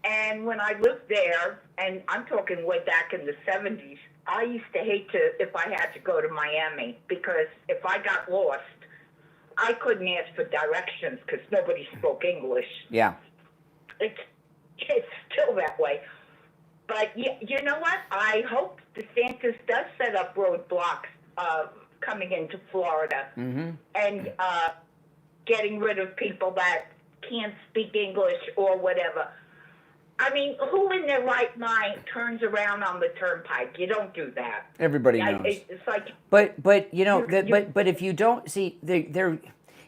And when I lived there, and I'm talking way back in the 70s, I used to hate if I had to go to Miami, because if I got lost, I couldn't ask for directions because nobody spoke English. Yeah. It's still that way. But you know what? I hope DeSantis does set up roadblocks coming into Florida and getting rid of people that can't speak English or whatever. I mean, who in their right mind turns around on the turnpike? You don't do that. Everybody knows. It's like, but you know, but if you don't see,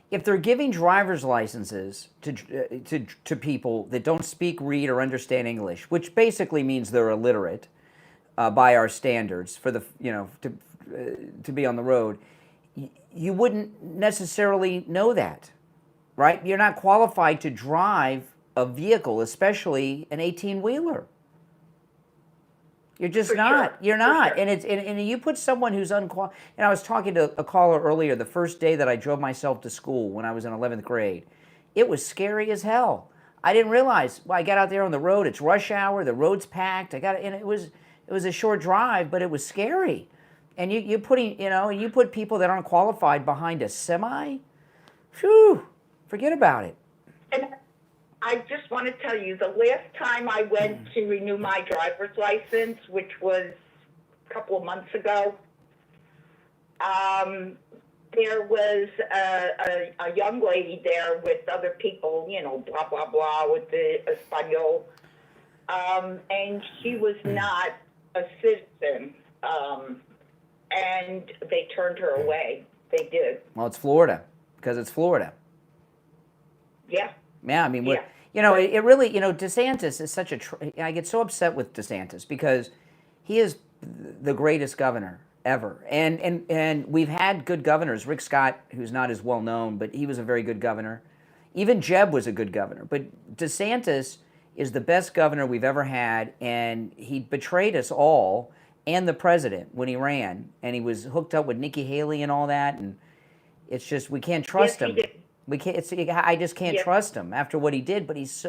if they're giving driver's licenses to people that don't speak, read, or understand English, which basically means they're illiterate by our standards for the to be on the road, you wouldn't necessarily know that, right? You're not qualified to drive a vehicle, especially an 18-wheeler. You're just not. Sure. You're not. Sure. And you put someone who's unqualified. And I was talking to a caller earlier, the first day that I drove myself to school when I was in 11th grade. It was scary as hell. I didn't realize. Well, I got out there on the road. It's rush hour. The road's packed. And it was a short drive, but it was scary. And you put people that aren't qualified behind a semi. Phew, forget about it. and I just want to tell you, the last time I went to renew my driver's license, which was a couple of months ago, there was a young lady there with other people, blah, blah, blah, with the Espanol, and she was not a citizen, and they turned her away. They did. Well, it's Florida, because it's Florida. Yeah. Yeah, I mean, Yeah. It really, DeSantis is such I get so upset with DeSantis because he is the greatest governor ever. And we've had good governors. Rick Scott, who's not as well known, but he was a very good governor. Even Jeb was a good governor. But DeSantis is the best governor we've ever had, and he betrayed us all and the president when he ran, and he was hooked up with Nikki Haley and all that, and it's just, we can't trust him. We can't. I just can't trust him after what he did. But he's,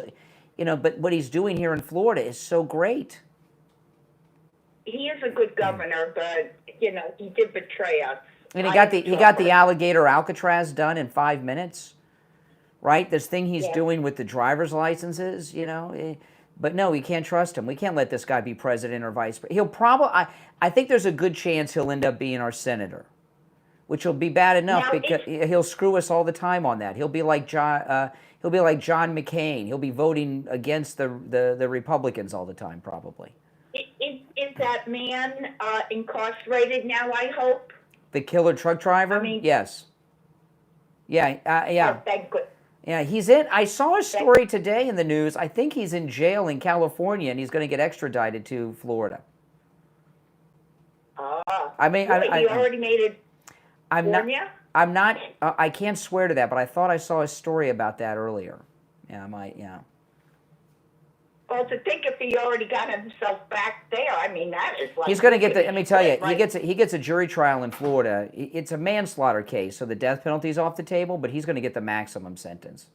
but what he's doing here in Florida is so great. He is a good governor, but he did betray us. And he got the alligator Alcatraz done in 5 minutes, right? This thing he's doing with the driver's licenses, But no, we can't trust him. We can't let this guy be president or vice president. He'll probably. I think there's a good chance he'll end up being our senator, which will be bad enough because he'll screw us all the time on that. He'll be like John. He'll be like John McCain. He'll be voting against the Republicans all the time, probably. Is that man incarcerated now? I hope. The killer truck driver. I mean, yes. Yeah. Yeah. Oh, thank goodness. Yeah, he's in. I saw a story today in the news. I think he's in jail in California, and he's going to get extradited to Florida. I mean, he already made it. I'm not. I can't swear to that, but I thought I saw a story about that earlier. Yeah, I might. Yeah. Well, to think if he already got himself back there, I mean, that is like. He's going to get the. Let me tell you, he gets a jury trial in Florida. It's a manslaughter case, so the death penalty's off the table, but he's going to get the maximum sentence,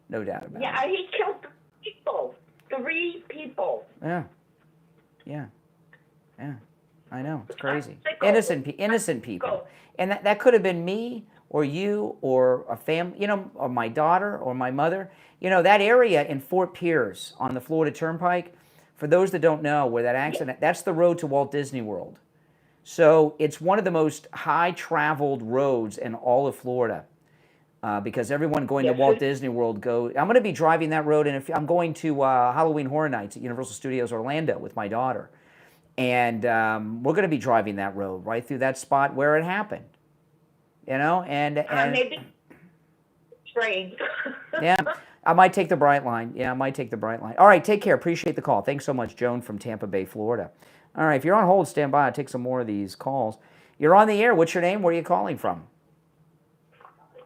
no doubt about it. Yeah, he killed 3 people. Yeah. I know, it's crazy. Innocent people, and that could have been me or you or a family, or my daughter or my mother. That area in Fort Pierce on the Florida Turnpike, for those that don't know where that accident, that's the road to Walt Disney World. So it's one of the most high-traveled roads in all of Florida because everyone going to Walt Disney World I'm going to be driving that road, and I'm going to Halloween Horror Nights at Universal Studios Orlando with my daughter. And we're going to be driving that road right through that spot where it happened. And maybe train. Yeah. I might take the Bright Line. Yeah, I might take the Bright Line. All right, take care. Appreciate the call. Thanks so much, Joan from Tampa Bay, Florida. All right, if you're on hold, stand by. I'll take some more of these calls. You're on the air. What's your name? Where are you calling from?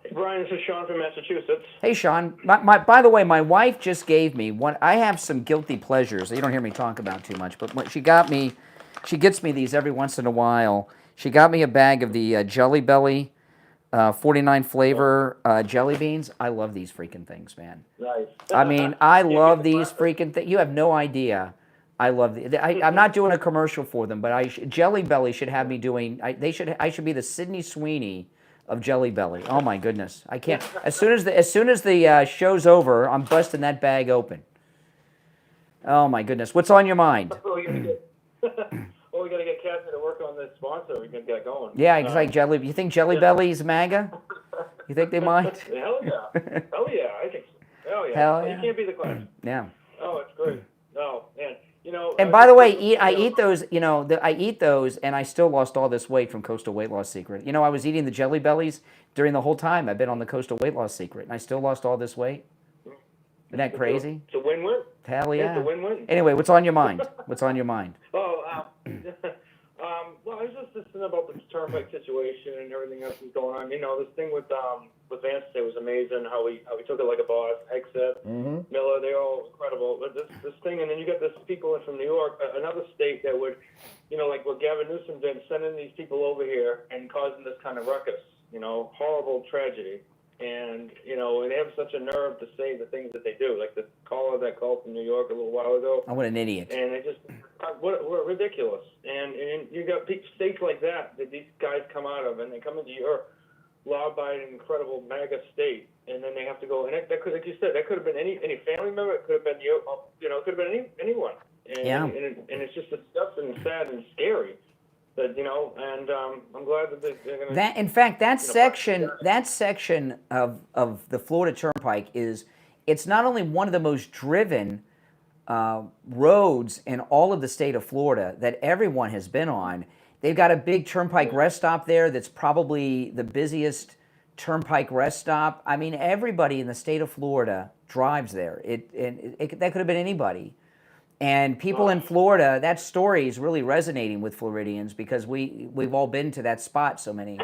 Hey, Brian, this is Sean from Massachusetts. Hey, Sean. By the way, my wife just gave me one. I have some guilty pleasures that you don't hear me talk about too much, but what she gets me these every once in a while. She got me a bag of the Jelly Belly 49 flavor jelly beans. I love these freaking things, man. Nice. I mean, I love these freaking things. You have no idea. I love I'm not doing a commercial for them, but Jelly Belly should have me doing. I should be the Sydney Sweeney of Jelly Belly. Oh my goodness, I can't. As soon as the show's over, I'm busting that bag open. Oh my goodness, what's on your mind? Well, we got to get Kathy to work on this sponsor. We can get going. Yeah, it's like Jelly. You think Jelly Belly's MAGA? You think they might? Hell yeah. Hell yeah, I think so. Hell yeah. Hell yeah. You can't be the class. Yeah. Oh, it's great. No, man. You know. And by the way, I eat those. You know, I eat those, and I still lost all this weight from Coastal Weight Loss Secret. You know, I was eating the Jelly Bellies during the whole time I've been on the Coastal Weight Loss Secret, and I still lost all this weight. Isn't that crazy? It's a win-win. Hell yeah. It's a win-win. Anyway, what's on your mind? What's on your mind? Oh, well, I was just listening about the turnpike situation and everything else that's going on. You know, this thing with Vance today was amazing. How he took it like a boss. Hegseth, Miller, they're all incredible. But this thing, and then you got this people in from New York, another state that would, you know, like what Gavin Newsome did, sending these people over here and causing this kind of ruckus. You know, horrible tragedy. And, you know, and they have such a nerve to say the things that they do. Like the caller that called from New York a little while ago. Oh, what an idiot. And they just, we're ridiculous. And you got states like that these guys come out of, and they come into your law-abiding, incredible MAGA state, and then they have to go, and that could, like you said, that could have been any family member, it could have been you know, it could have been anyone. And, yeah. And it's just disgusting and sad and scary. That, you know, and I'm glad that they're going to. That, in fact, that section of the Florida Turnpike it's not only one of the most driven roads in all of the state of Florida that everyone has been on. They've got a big turnpike rest stop there that's probably the busiest turnpike rest stop. I mean, everybody in the state of Florida drives there. That could have been anybody. And people in Florida, that story is really resonating with Floridians because we've all been to that spot so many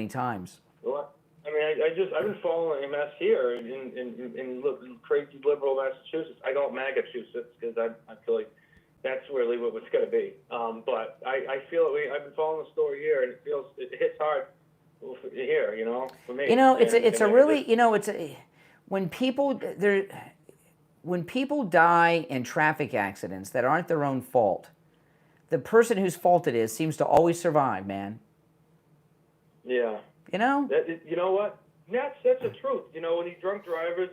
times. Well, I mean, I've been following MS here in crazy liberal Massachusetts. I call it Massachusetts because I feel like that's really what it's going to be. But I feel I've been following the story here, and it hits hard here, you know, for me. You know, when people die in traffic accidents that aren't their own fault, the person whose fault it is seems to always survive, man. Yeah. You know? You know what? That's the truth. You know, when these drunk drivers,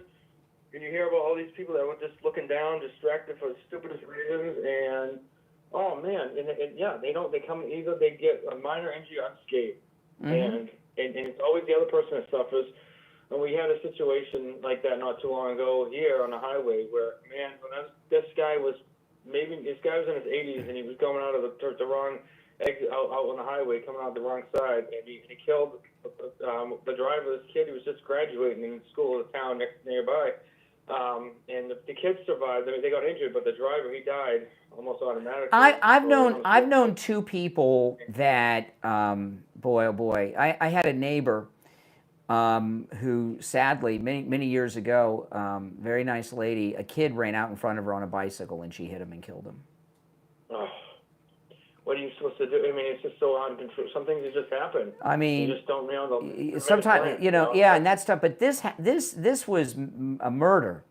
and you hear about all these people that were just looking down, distracted for the stupidest reasons, and oh man, and yeah, they come either they get a minor injury unscathed, and it's always the other person that suffers. And we had a situation like that not too long ago here on the highway where, man, this guy was in his 80s and he was coming out of the wrong exit out on the highway, coming out the wrong side, and he killed the driver. This kid who was just graduating in school in the town nearby. And the kids survived. I mean, they got injured, but the driver, he died almost automatically. I've known two people that, boy, oh boy, I had a neighbor who sadly, many years ago, very nice lady, a kid ran out in front of her on a bicycle and she hit him and killed him. Oh, what are you supposed to do? I mean, it's just so out of control. Some things just happen. I mean, you just don't know. Sometimes, you know, yeah, and that stuff. But this was a murder,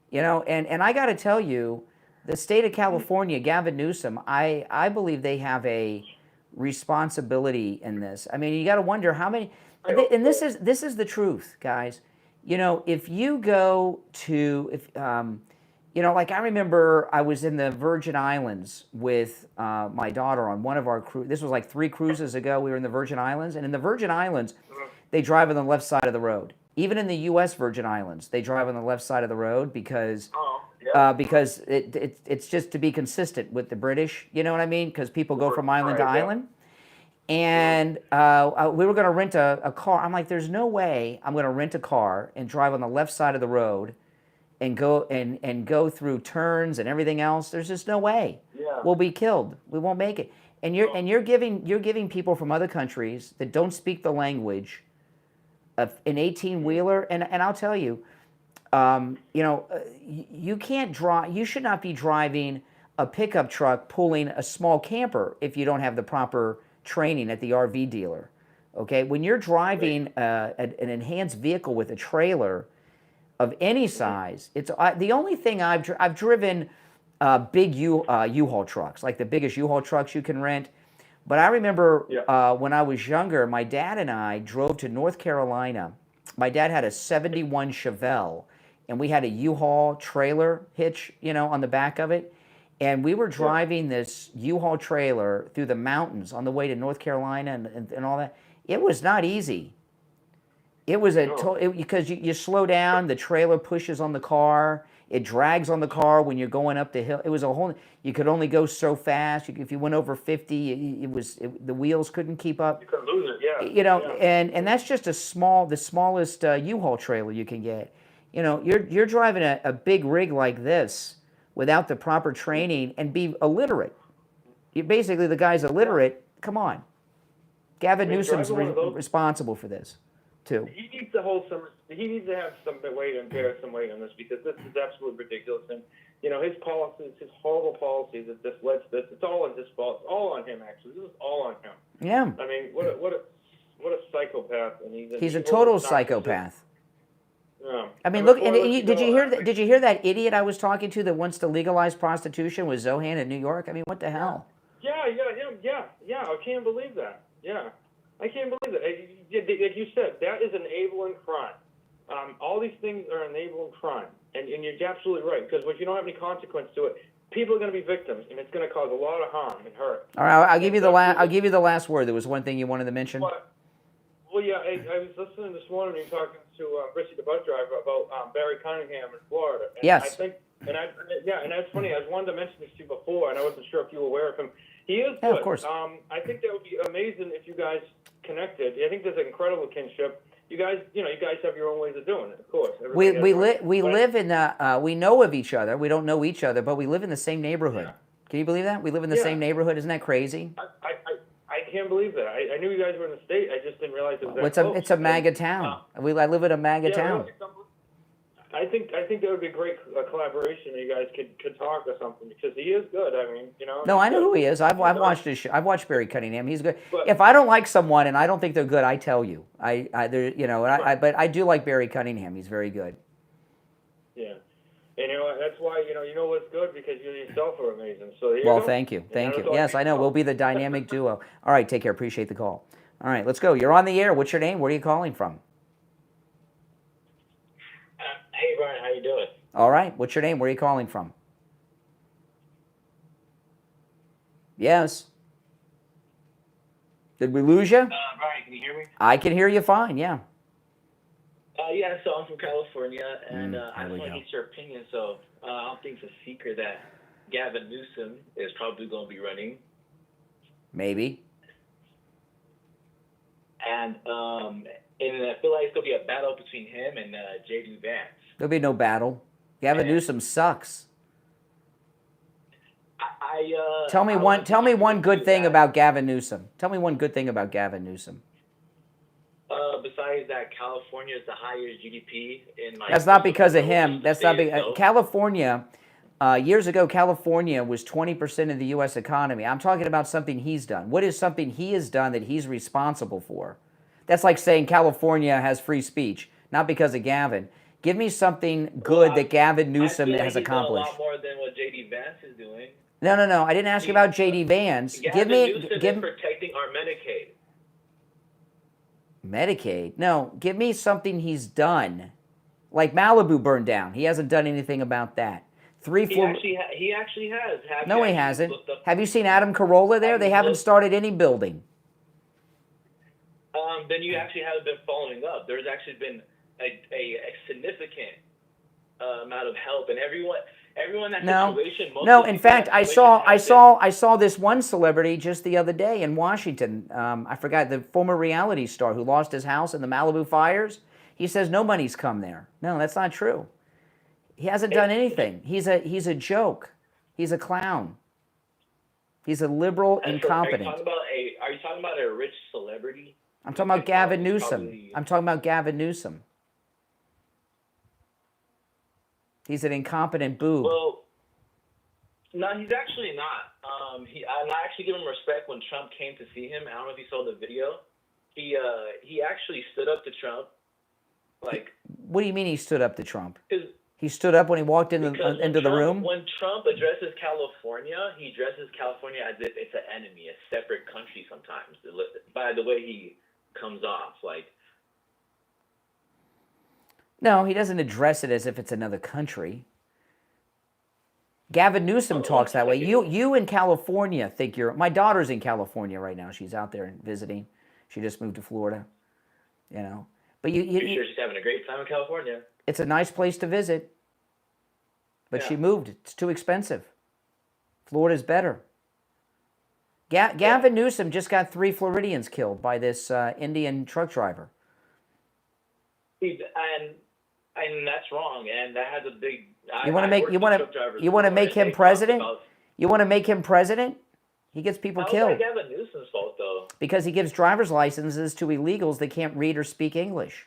you know. And I got to tell you, the state of California, Gavin Newsome, I believe they have a responsibility in this. I mean, you got to wonder how many. And this is the truth, guys. You know, if you go to, you know, like I remember I was in the Virgin Islands with my daughter on one of our cruises. This was like 3 cruises ago. We were in the Virgin Islands. And in the Virgin Islands, they drive on the left side of the road. Even in the U.S. Virgin Islands, they drive on the left side of the road because it's just to be consistent with the British. You know what I mean? Because people go from island to island. And we were going to rent a car. I'm like, there's no way I'm going to rent a car and drive on the left side of the road and go through turns and everything else, there's just no way. Yeah. We'll be killed. We won't make it. And you're giving people from other countries that don't speak the language an 18-wheeler, and I'll tell you, you can't drive. You should not be driving a pickup truck pulling a small camper if you don't have the proper training at the RV dealer. Okay, when you're driving an enhanced vehicle with a trailer of any size, it's the only thing I've driven big U-Haul trucks, like the biggest U-Haul trucks you can rent. But I remember when I was younger, my dad and I drove to North Carolina. My dad had a 71 Chevelle, and we had a U-Haul trailer hitch, on the back of it. And we were driving this U-Haul trailer through the mountains on the way to North Carolina and all that. It was not easy. It was because you slow down, the trailer pushes on the car. It drags on the car when you're going up the hill. It was you could only go so fast. If you went over 50, the wheels couldn't keep up. You could lose it, yeah. And that's just the smallest U-Haul trailer you can get. You're driving a big rig like this without the proper training and be illiterate. Basically, the guy's illiterate. Come on. Gavin Newsom's responsible for this, too. He needs to have some weight and bear some weight on this, because this is absolutely ridiculous. And his policies, his horrible policies that this led to this. It's all on his fault. It's all on him, actually. This is all on him. Yeah. I mean, what a psychopath. And he's a total psychopath. Yeah. I mean, look. And did you hear that idiot I was talking to that wants to legalize prostitution with Zohan in New York? I mean, what the hell? Yeah. I can't believe that. Yeah, I can't believe that. Like you said, that is enabling crime. All these things are enabling crime, and you're absolutely right, because if you don't have any consequence to it, people are going to be victims, and it's going to cause a lot of harm and hurt. All right, I'll give you the last word. There was one thing you wanted to mention. Well, yeah, I was listening this morning when you were talking to Richie, the bus driver, about Barry Cunningham in Florida. And yes. I think, and that's funny. I wanted to mention this to you before, and I wasn't sure if you were aware of him. He is good. Yeah, of course. I think that would be amazing if you guys connected. I think there's an incredible kinship. You guys have your own ways of doing it, of course. We live in we know of each other. We don't know each other, but we live in the same neighborhood. Yeah. Can you believe that? We live in the same neighborhood. Isn't that crazy? I can't believe that. I knew you guys were in the state. I just didn't realize it was that close. It's a MAGA town. I live in a MAGA town. I think that would be a great collaboration. You guys could talk or something, because he is good. I mean, No, I know who he is. I've watched his show. I've watched Barry Cunningham. He's good. But if I don't like someone and I don't think they're good, I tell you. But I do like Barry Cunningham. He's very good. Yeah, and that's why you know what's good, because you yourself are amazing. So there you go. Thank you. Yes, I know. We'll be the dynamic duo. All right, take care. Appreciate the call. All right, let's go. You're on the air. What's your name? Where are you calling from? Hey, Brian, how you doing? All right. What's your name? Where are you calling from? Yes. Did we lose you? Brian, can you hear me? I can hear you fine, yeah. Yeah, so I'm from California, and I just want to go. get your opinion. So I don't think it's a secret that Gavin Newsome is probably going to be running. Maybe. And I feel like it's going to be a battle between him and J.D. Vance. There'll be no battle. Gavin Newsome sucks. Tell me one good thing about Gavin Newsome. Tell me one good thing about Gavin Newsome. Besides that, California is the highest GDP in my. That's not because of him. That's not because California. Years ago, California was 20% of the U.S. economy. I'm talking about something he's done. What is something he has done that he's responsible for? That's like saying California has free speech, not because of Gavin. Give me something good that Gavin Newsome has accomplished. A lot more than what J.D. Vance is doing. No. I didn't ask you about J.D. Vance. Gavin Newsome is protecting our Medicaid. Medicaid? No, give me something he's done. Like Malibu burned down. He hasn't done anything about that. He actually has. No, he hasn't. Have you seen Adam Carolla there? They haven't started any building. Then you actually haven't been following up. There's actually been a significant amount of help, and everyone in that situation. No. In fact, I saw this one celebrity just the other day in Washington. I forgot, the former reality star who lost his house in the Malibu fires. He says no money's come there. No, that's not true. He hasn't done anything. He's a joke. He's a clown. He's a liberal incompetent. Are you talking about a rich celebrity? I'm talking about Gavin Newsome. I'm talking about Gavin Newsome. He's an incompetent boob. Well, no, he's actually not. I actually give him respect when Trump came to see him. I don't know if you saw the video. He actually stood up to Trump. Like, what do you mean he stood up to Trump? He stood up when he walked into the room? When Trump addresses California, he addresses California as if it's an enemy, a separate country sometimes, by the way he comes off. Like, no, he doesn't address it as if it's another country. Gavin Newsome talks that way. You in California think you're... My daughter's in California right now. She's out there visiting. She just moved to Florida, you know. But you sure she's having a great time in California. It's a nice place to visit. But she moved. It's too expensive. Florida's better. Gavin Newsome just got 3 Floridians killed by this Indian truck driver. And that's wrong. And that has a big... You want to make him president? You want to make him president? He gets people killed. How's that Gavin Newsom's fault, though? Because he gives driver's licenses to illegals that can't read or speak English.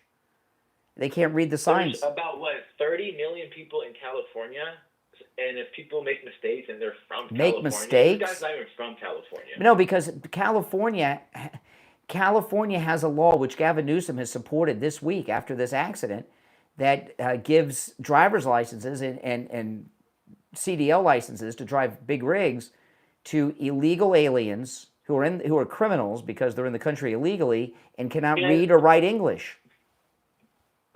They can't read the signs. There's about, 30 million people in California? And if people make mistakes and they're from California... Mistakes? This guy's not even from California. No, because California has a law, which Gavin Newsome has supported this week after this accident, that gives driver's licenses and CDL licenses to drive big rigs to illegal aliens who are criminals because they're in the country illegally and cannot read or write English.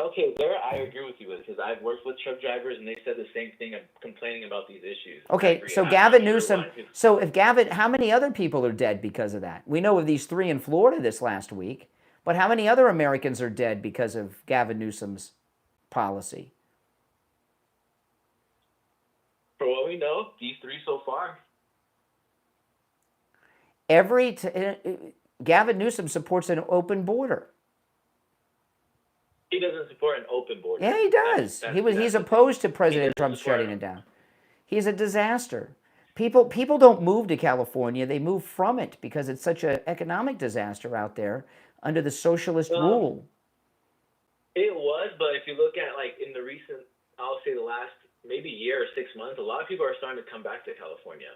Okay, there I agree with you because I've worked with truck drivers and they said the same thing of complaining about these issues. Okay, so Gavin Newsome, how many other people are dead because of that? We know of these 3 in Florida this last week, but how many other Americans are dead because of Gavin Newsom's policy? For what we know, these 3 so far. Gavin Newsome supports an open border. He doesn't support an open border. Yeah, he does. He's opposed to President Trump shutting it down. He's a disaster. People don't move to California. They move from it because it's such an economic disaster out there under the socialist rule. It was, but if you look at in the recent, I'll say the last maybe year or 6 months, a lot of people are starting to come back to California.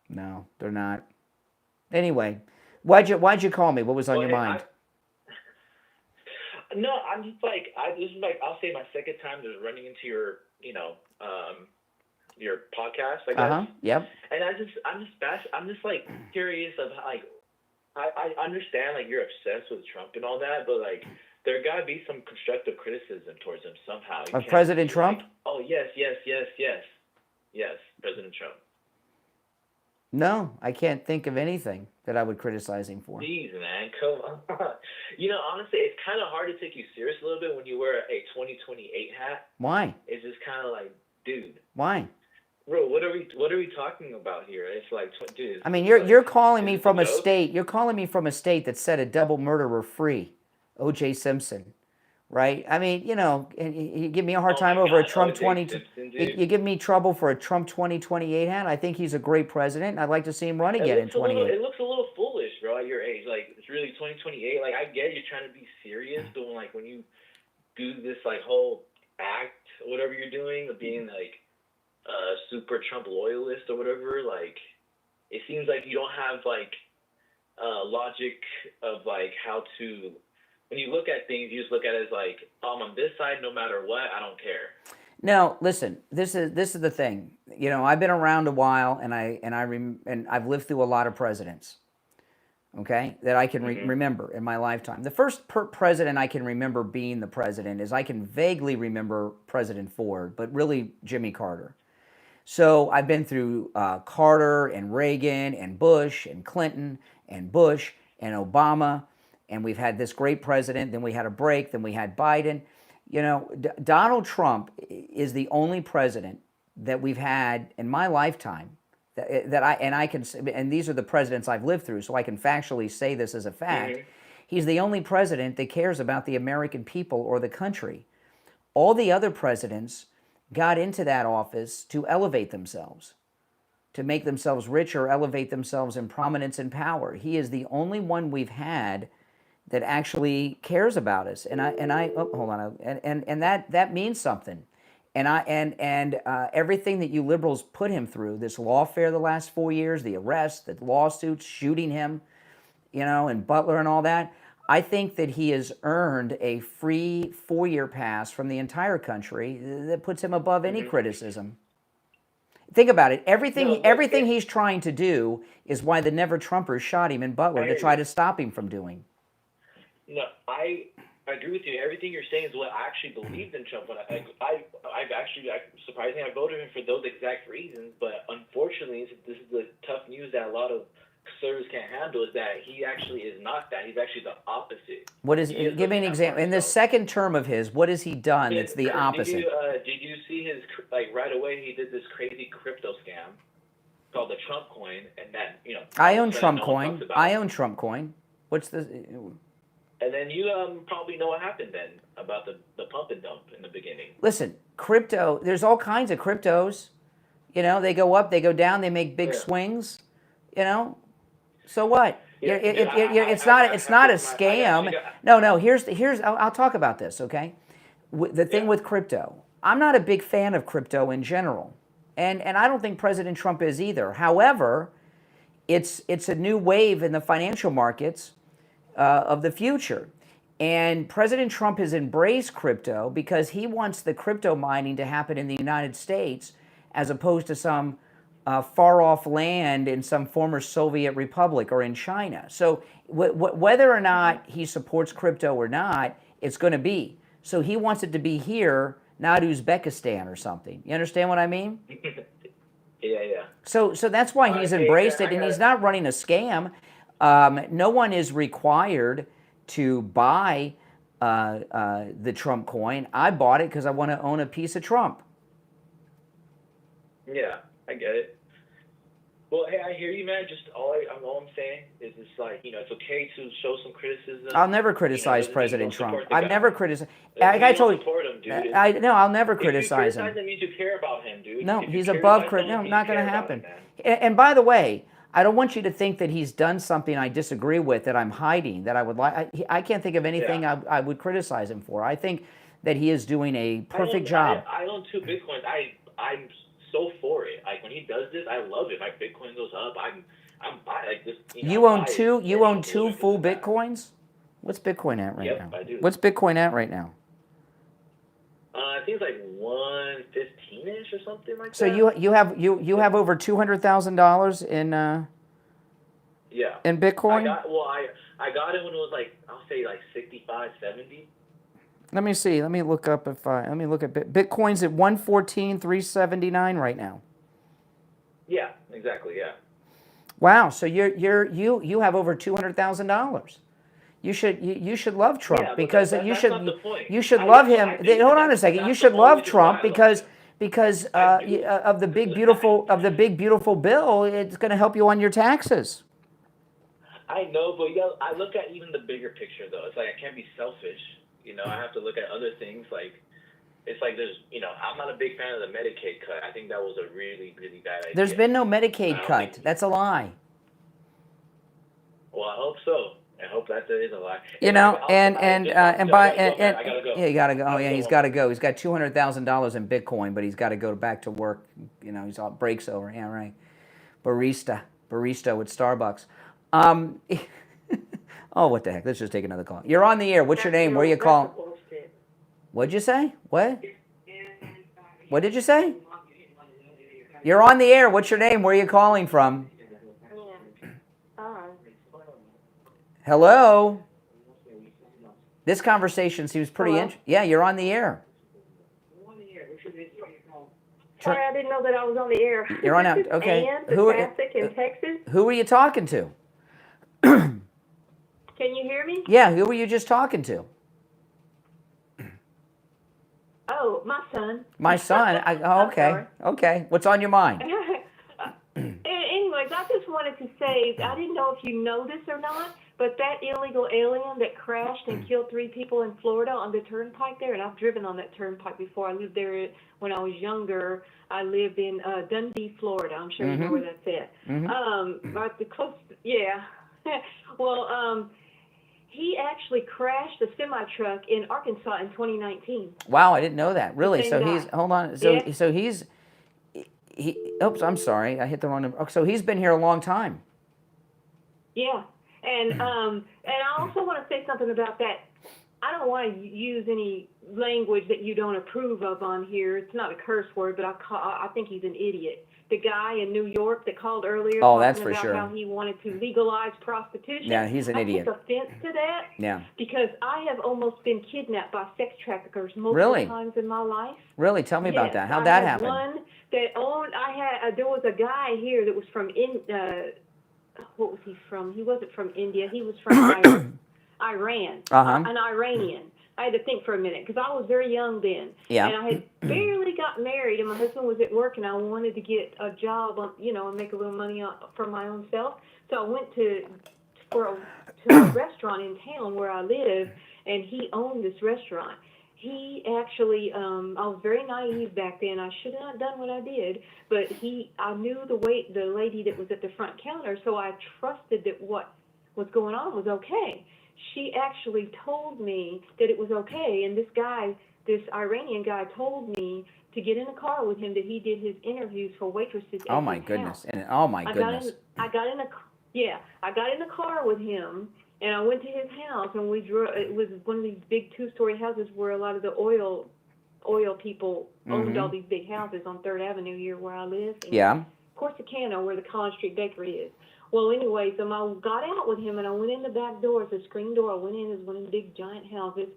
No, they're not. Anyway, why'd you call me? What was on your mind? No, I'm just this is I'll say my second time just running into your podcast, I guess. Yep. And I'm just curious of I understand you're obsessed with Trump and all that, but there gotta be some constructive criticism towards him somehow. Of President Trump? Oh yes, President Trump. No, I can't think of anything that I would criticize him for. Jeez, man, come on. Honestly, it's kind of hard to take you serious a little bit when you wear a 2028 hat. Why? It's just kind of dude. Why? Bro, what are we talking about here? It's dude. I mean, you're calling me from a state. You're calling me from a state that set a double murderer free, O.J. Simpson, right? I mean, you give me a hard time over a Trump 20. You give me trouble for a Trump 2028 hat. I think he's a great president. And I'd like to see him run again in 28. It looks a little foolish, bro, at your age. It's really 2028. I get you're trying to be serious, but when you do this whole act, whatever you're doing, of being a super Trump loyalist or whatever, it seems like you don't have logic of how to. When you look at things, you just look at it as I'm on this side no matter what. I don't care. No, listen. This is the thing. I've been around a while, and I've lived through a lot of presidents. Okay, that I can remember in my lifetime. The first president I can remember being the president is I can vaguely remember President Ford, but really Jimmy Carter. So I've been through Carter and Reagan and Bush and Clinton and Bush and Obama. And we've had this great president, then we had a break, then we had Biden. Donald Trump is the only president that we've had in my lifetime and these are the presidents I've lived through, so I can factually say this as a fact. He's the only president that cares about the American people or the country. All the other presidents got into that office to elevate themselves, to make themselves richer, elevate themselves in prominence and power. He is the only one we've had that actually cares about us. And that means something. And everything that you liberals put him through, this lawfare the last 4 years, the arrests, the lawsuits, shooting him, and Butler and all that, I think that he has earned a free 4-year pass from the entire country that puts him above any criticism. Think about it. Everything he's trying to do is why the Never-Trumpers shot him in Butler to try to stop him from doing. No, I agree with you. Everything you're saying is what I actually believed in Trump. When surprisingly, I voted him for those exact reasons. But unfortunately, this is the tough news that a lot of conservatives can't handle, is that he actually is not that. He's actually the opposite. What is? Give me an example. In the second term of his, what has he done that's the opposite? Did you see his, right away, he did this crazy crypto scam called the Trump coin, and that, I own Trump coin. I own Trump coin. What's the... And then you probably know what happened then about the pump and dump in the beginning. Listen, crypto, there's all kinds of cryptos. They go up, they go down, they make big swings. So what? It's not a scam. No. Here's. I'll talk about this. Okay, the thing with crypto, I'm not a big fan of crypto in general, and I don't think President Trump is either. However, it's a new wave in the financial markets of the future, and President Trump has embraced crypto because he wants the crypto mining to happen in the United States as opposed to some far-off land in some former Soviet republic or in China. So whether or not he supports crypto or not, it's going to be. So he wants it to be here, not Uzbekistan or something. You understand what I mean? Yeah. So that's why he's embraced it, and he's not running a scam. No one is required to buy the Trump coin. I bought it because I want to own a piece of Trump. Yeah, I get it. Well, hey, I hear you, man. Just all I'm saying is it's it's okay to show some criticism. I'll never criticize President Trump. I've never criticized. Like I told you, I'll never criticize him. If you criticize him, means you care about him, dude. No, he's above criticism. No, not going to happen. And by the way, I don't want you to think that he's done something I disagree with that I'm hiding, that I would like. I can't think of anything I would criticize him for. I think that he is doing a perfect job. I own 2 Bitcoins. I'm so for it. Like when he does this, I love it. My Bitcoin goes up. I'm like this. You own 2. You own 2 full Bitcoins. What's Bitcoin at right now? I do. What's Bitcoin at right now? I think it's like 115-ish or something like so that. So you have over $200,000 in in Bitcoin. I got it when it was like, I'll say like 65, 70. Let me see. Let me look up let me look at Bitcoin's at 114,379 right now. Yeah, exactly. Yeah. Wow. So you have over $200,000. You should love Trump because you should love him. Hold on a second. You should love Trump because of the big beautiful bill. It's going to help you on your taxes. I know, but I look at even the bigger picture though. It's like I can't be selfish. I have to look at other things. Like it's like there's I'm not a big fan of the Medicaid cut. I think that was a really, really bad idea. There's been no Medicaid cut. That's a lie. Well, I hope so. I hope that is a lie. Yeah, you gotta go. Oh yeah, he's got to go. He's got $200,000 in Bitcoin, but he's got to go back to work. He's all breaks over. Yeah, right. Barista with Starbucks. Oh, what the heck? Let's just take another call. You're on the air. What's your name? Where are you calling? What'd you say? What? What did you say? You're on the air. What's your name? Where are you calling from? Hello? This conversation seems pretty interesting. Yeah, you're on the air. Sorry, I didn't know that I was on the air. You're on out. Okay. In Texas. Who are you talking to? Can you hear me? Yeah, who were you just talking to? Oh, my son. My son? Okay. Okay. What's on your mind? Anyways, I just wanted to say, I didn't know if you know this or not, But that illegal alien that crashed and killed 3 people in Florida on the turnpike there, and I've driven on that turnpike before. I lived there when I was younger. I lived in Dundee, Florida. I'm sure you know where that's at. Right the close, yeah. Well, he actually crashed a semi-truck in Arkansas in 2019. Wow, I didn't know that. Really? So guy. he's, hold on. So he's, oops, I'm sorry. I hit the wrong number. Oh, so he's been here a long time. Yeah. And I also want to say something about that. I don't want to use any language that you don't approve of on here. It's not a curse word, but I think he's an idiot. The guy in New York that called earlier that's for about sure. how he wanted to legalize prostitution. Yeah, he's an idiot. I take offense to that. Yeah. Because I have almost been kidnapped by sex traffickers multiple times in my life. Really? Tell me about that. How'd I that had happen? One that owned. there was a guy here that was from what was he from? He wasn't from India. He was from Iran. An Iranian. I had to think for a minute because I was very young then. Yeah. And I had barely got married, and my husband was at work, and I wanted to get a job, and make a little money for my own self. So I went to a restaurant in town where I live, and he owned this restaurant. He actually, I was very naive back then. I should have not done what I did, but I knew the lady that was at the front counter, so I trusted that what was going on was okay. She actually told me that it was okay, and this Iranian guy told me to get in a car with him, that he did his interviews for waitresses at Oh my his goodness! house. Oh my goodness! I got in a car with him, and I went to his house, and we drove. It was one of these big 2-story houses where a lot of the oil people owned all these big houses on 3rd Avenue here where I live. Yeah. Corsicana, where the Collins Street Bakery is. Well, anyways, I got out with him, and I went in the back door. It's a screen door. I went in. It was one of the big, giant houses,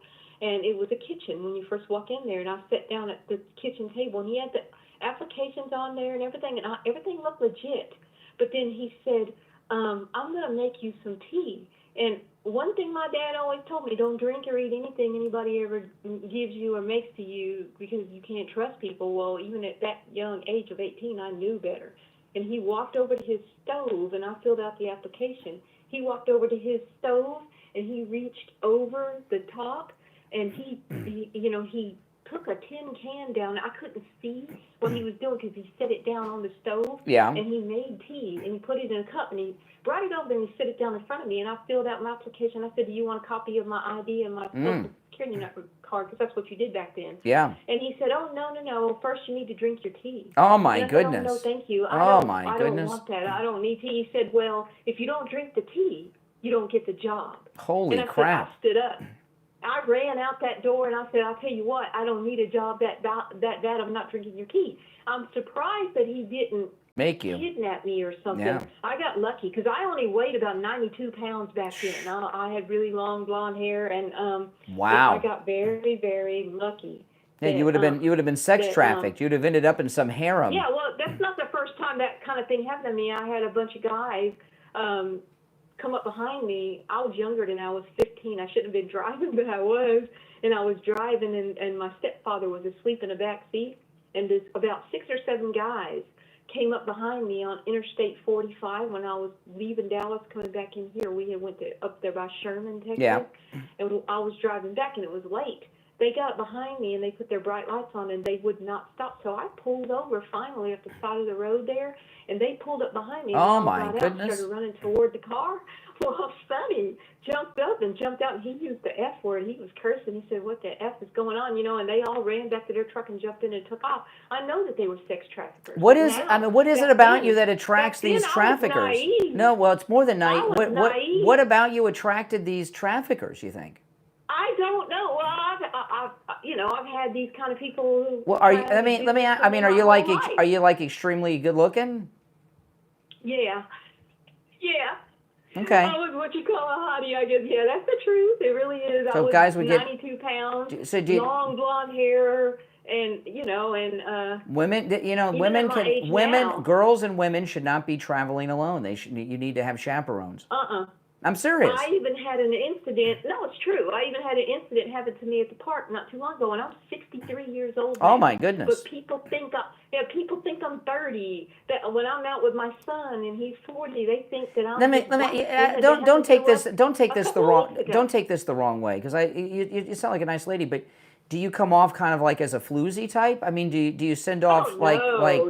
and it was a kitchen when you first walk in there. And I sat down at the kitchen table, and he had the applications on there and everything, and everything looked legit. But then he said, I'm going to make you some tea. And one thing my dad always told me, don't drink or eat anything anybody ever gives you or makes to you because you can't trust people. Well, even at that young age of 18, I knew better. And he walked over to his stove, and I filled out the application. He walked over to his stove, and he reached over the top, and he took a tin can down. I couldn't see what he was doing because he set it down on the stove. Yeah. And he made tea, and he put it in a cup, and he brought it over and he set it down in front of me, and I filled out my application. I said, do you want a copy of my ID and my Social Security card? Because that's what you did back then. Yeah. And he said, oh, no. First you need to drink your tea. Oh, my and I goodness. said, oh, no, thank you. Oh, I my don't goodness. want that. I don't need tea. He said, well, if you don't drink the tea, you don't get the job. Holy and crap. I stood up. I ran out that door, and I said, I'll tell you what, I don't need a job that I'm not drinking your tea. I'm surprised that he didn't kidnap me or something. Yeah. I got lucky because I only weighed about 92 pounds back then. I had really long blonde hair, and wow. I got very, very lucky. Yeah, you would have been sex trafficked. You'd have ended up in some harem. Yeah, well, that's not the first time that kind of thing happened to me. I had a bunch of guys come up behind me. I was younger than I was 15. I shouldn't have been driving, but I was. And I was driving, and my stepfather was asleep in the back seat. And about 6 or 7 guys came up behind me on Interstate 45 when I was leaving Dallas, coming back in here. We had went up there by Sherman, Texas. Yeah. And I was driving back, and it was late. They got behind me, and they put their bright lights on, and they would not stop. So I pulled over finally at the side of the road there, and they pulled up behind me. And oh, I my got goodness. out, started running toward the car. Well, Sonny jumped up and jumped out, and he used the F word. He was cursing. He said, what the F is going on? And they all ran back to their truck and jumped in and took off. I know that they were sex traffickers. What is it about you that attracts these traffickers? No, well, it's more than naive. naive. What about you attracted these traffickers, you think? I don't know. Well, I've had these kind of people who. Well, are you? Are you like extremely good looking? Yeah. Okay. I was what you call a hottie, I guess. Yeah, that's the truth. It really is. So I was guys would 92 pounds, long blonde hair, and women, girls and women should not be traveling alone. You need to have chaperones. I'm serious. I even had an incident. No, it's true. I even had an incident happen to me at the park not too long ago, and I'm 63 years old now. Oh my goodness! But people think I'm 30. That when I'm out with my son and he's 40, they think that I'm. Don't take this the wrong way, because you sound like a nice lady, but do you come off kind of like as a floozy type? I mean, do you send off No,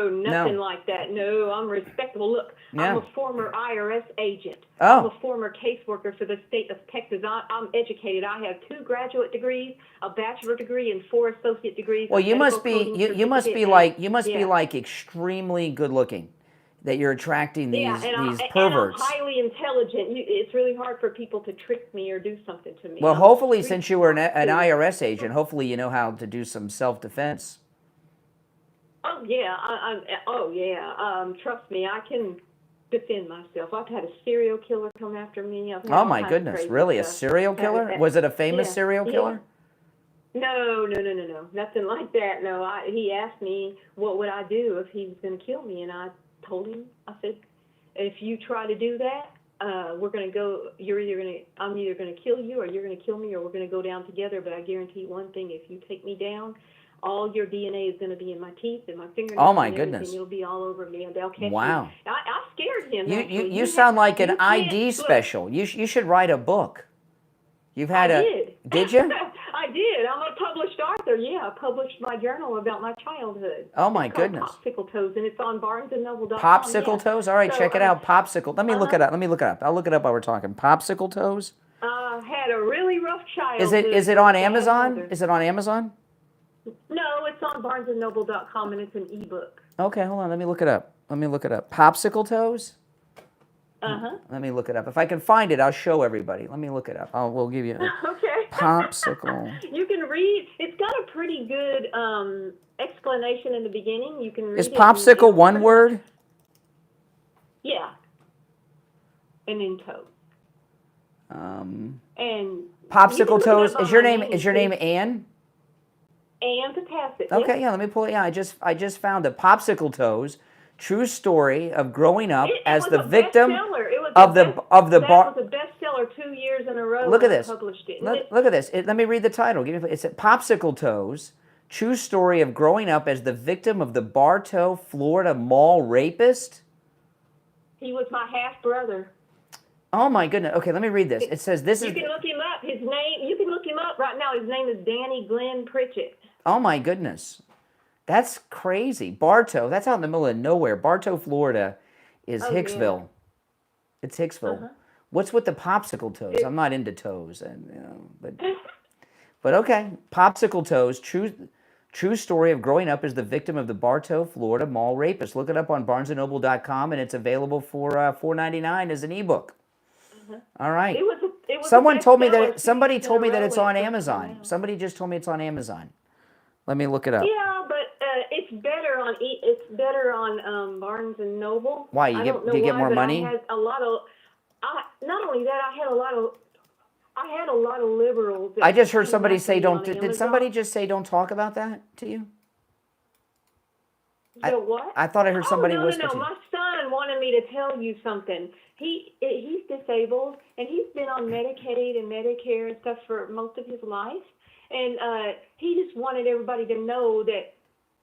nothing like that. No, I'm respectable. Look, I'm a former IRS agent. I'm a former caseworker for the state of Texas. I'm educated. I have 2 graduate degrees, a bachelor degree, and 4 associate degrees. Well, you must be like extremely good looking, that you're attracting these perverts. And I'm highly intelligent. It's really hard for people to trick me or do something to me. Well, hopefully, since you were an IRS agent, hopefully you know how to do some self-defense. Oh yeah. Trust me, I can defend myself. I've had a serial killer come after me. Oh my goodness, really? A serial killer? Was it a famous serial killer? No, nothing like that. No, he asked me what would I do if he was going to kill me, and I told him, I said, if you try to do that, we're going to go. I'm either going to kill you, or you're going to kill me, or we're going to go down together. But I guarantee one thing: if you take me down, all your DNA is going to be in my teeth and my fingernails. Oh my goodness! It'll be all over me, and they'll catch me. Wow! I scared him. You sound like an ID special. You should write a book. You've had Did you? I did. I'm a published author. Yeah, I published my journal about my childhood. Oh my goodness! Popsicle Toes, and it's on BarnesandNoble.com. Popsicle Toes. All right, check it out. Popsicle. Let me look it up. I'll look it up while we're talking. Popsicle Toes. Had a really rough childhood. Is it on Amazon? Is it on Amazon? No, it's on BarnesandNoble.com, and it's an ebook. Okay, hold on. Let me look it up. Popsicle Toes? Let me look it up. If I can find it, I'll show everybody. Let me look it up. We'll give you Popsicle. You can read. It's got a pretty good explanation in the beginning. You can read Is popsicle one word? Yeah. And then toe. And Popsicle Toes. Is your name Ann? And to pass it. Okay, yeah, let me pull it. Yeah, I just found it. Popsicle Toes, true story of growing up as the victim of the bar. That was a bestseller 2 years in a row. Look at this. Published it. Look at this. Let me read the title. It's Popsicle Toes, true story of growing up as the victim of the Bartow, Florida mall rapist. He was my half brother. Oh my goodness. Okay, let me read this. It says this is. You can look him up. His name. You can look him up right now. His name is Danny Glenn Pritchett. Oh my goodness. That's crazy. Bartow, that's out in the middle of nowhere. Bartow, Florida is Hicksville. Yeah. It's Hicksville. What's with the popsicle toes? I'm not into toes, but okay. Popsicle Toes, true story of growing up as the victim of the Bartow, Florida mall rapist. Look it up on BarnesandNoble.com, and it's available for $4.99 as an ebook. All right. Somebody told me that it's on Amazon. Somebody just told me it's on Amazon. Let me look it up. Yeah, but it's better on Barnes and Noble. Why? Do you get more money? I had a lot of. Not only that, I had a lot of liberals. I just heard somebody say don't. Did somebody just say don't talk about that to you? What? I thought I heard somebody whisper to you. My son wanted me to tell you something. He's disabled, and he's been on Medicaid and Medicare and stuff for most of his life. And he just wanted everybody to know that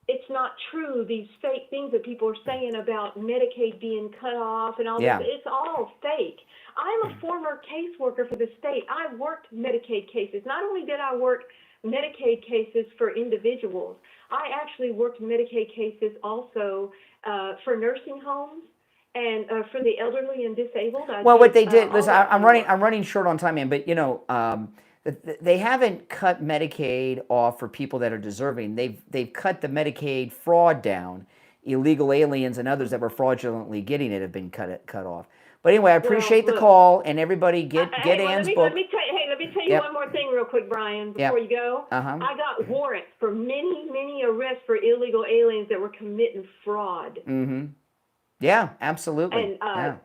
it's not true, these fake things that people are saying about Medicaid being cut off and all this. It's all fake. I'm a former caseworker for the state. I worked Medicaid cases. Not only did I work Medicaid cases for individuals, I actually worked Medicaid cases also for nursing homes and for the elderly and disabled. What they did, listen, I'm running short on time, man, but they haven't cut Medicaid off for people that are deserving. They've cut the Medicaid fraud down. Illegal aliens and others that were fraudulently getting it have been cut off. But anyway, I appreciate the call, and everybody get Ann's book. Let me tell you one more thing real quick, Brian, before you go. I got warrants for many arrests for illegal aliens that were committing fraud. Mm-hmm. Yeah, absolutely. And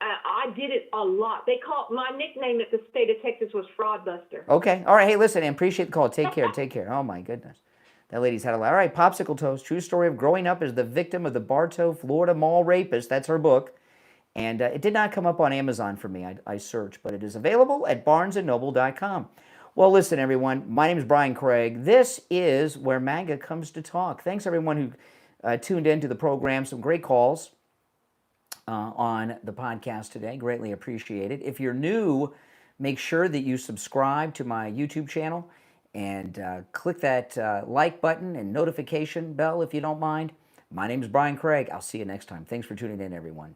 I did it a lot. My nickname at the state of Texas was Fraud Buster. Okay. All right. Hey, listen, I appreciate the call. Take care. Take care. Oh, my goodness. That lady's had a lot. All right. Popsicle Toes, true story of growing up as the victim of the Bartow, Florida mall rapist. That's her book. And it did not come up on Amazon for me. I searched, but it is available at barnesandnoble.com. Well, listen, everyone. My name is Brian Craig. This is where MAGA comes to talk. Thanks, everyone who tuned in to the program. Some great calls on the podcast today. Greatly appreciated. If you're new, make sure that you subscribe to my YouTube channel and click that like button and notification bell if you don't mind. My name is Brian Craig. I'll see you next time. Thanks for tuning in, everyone.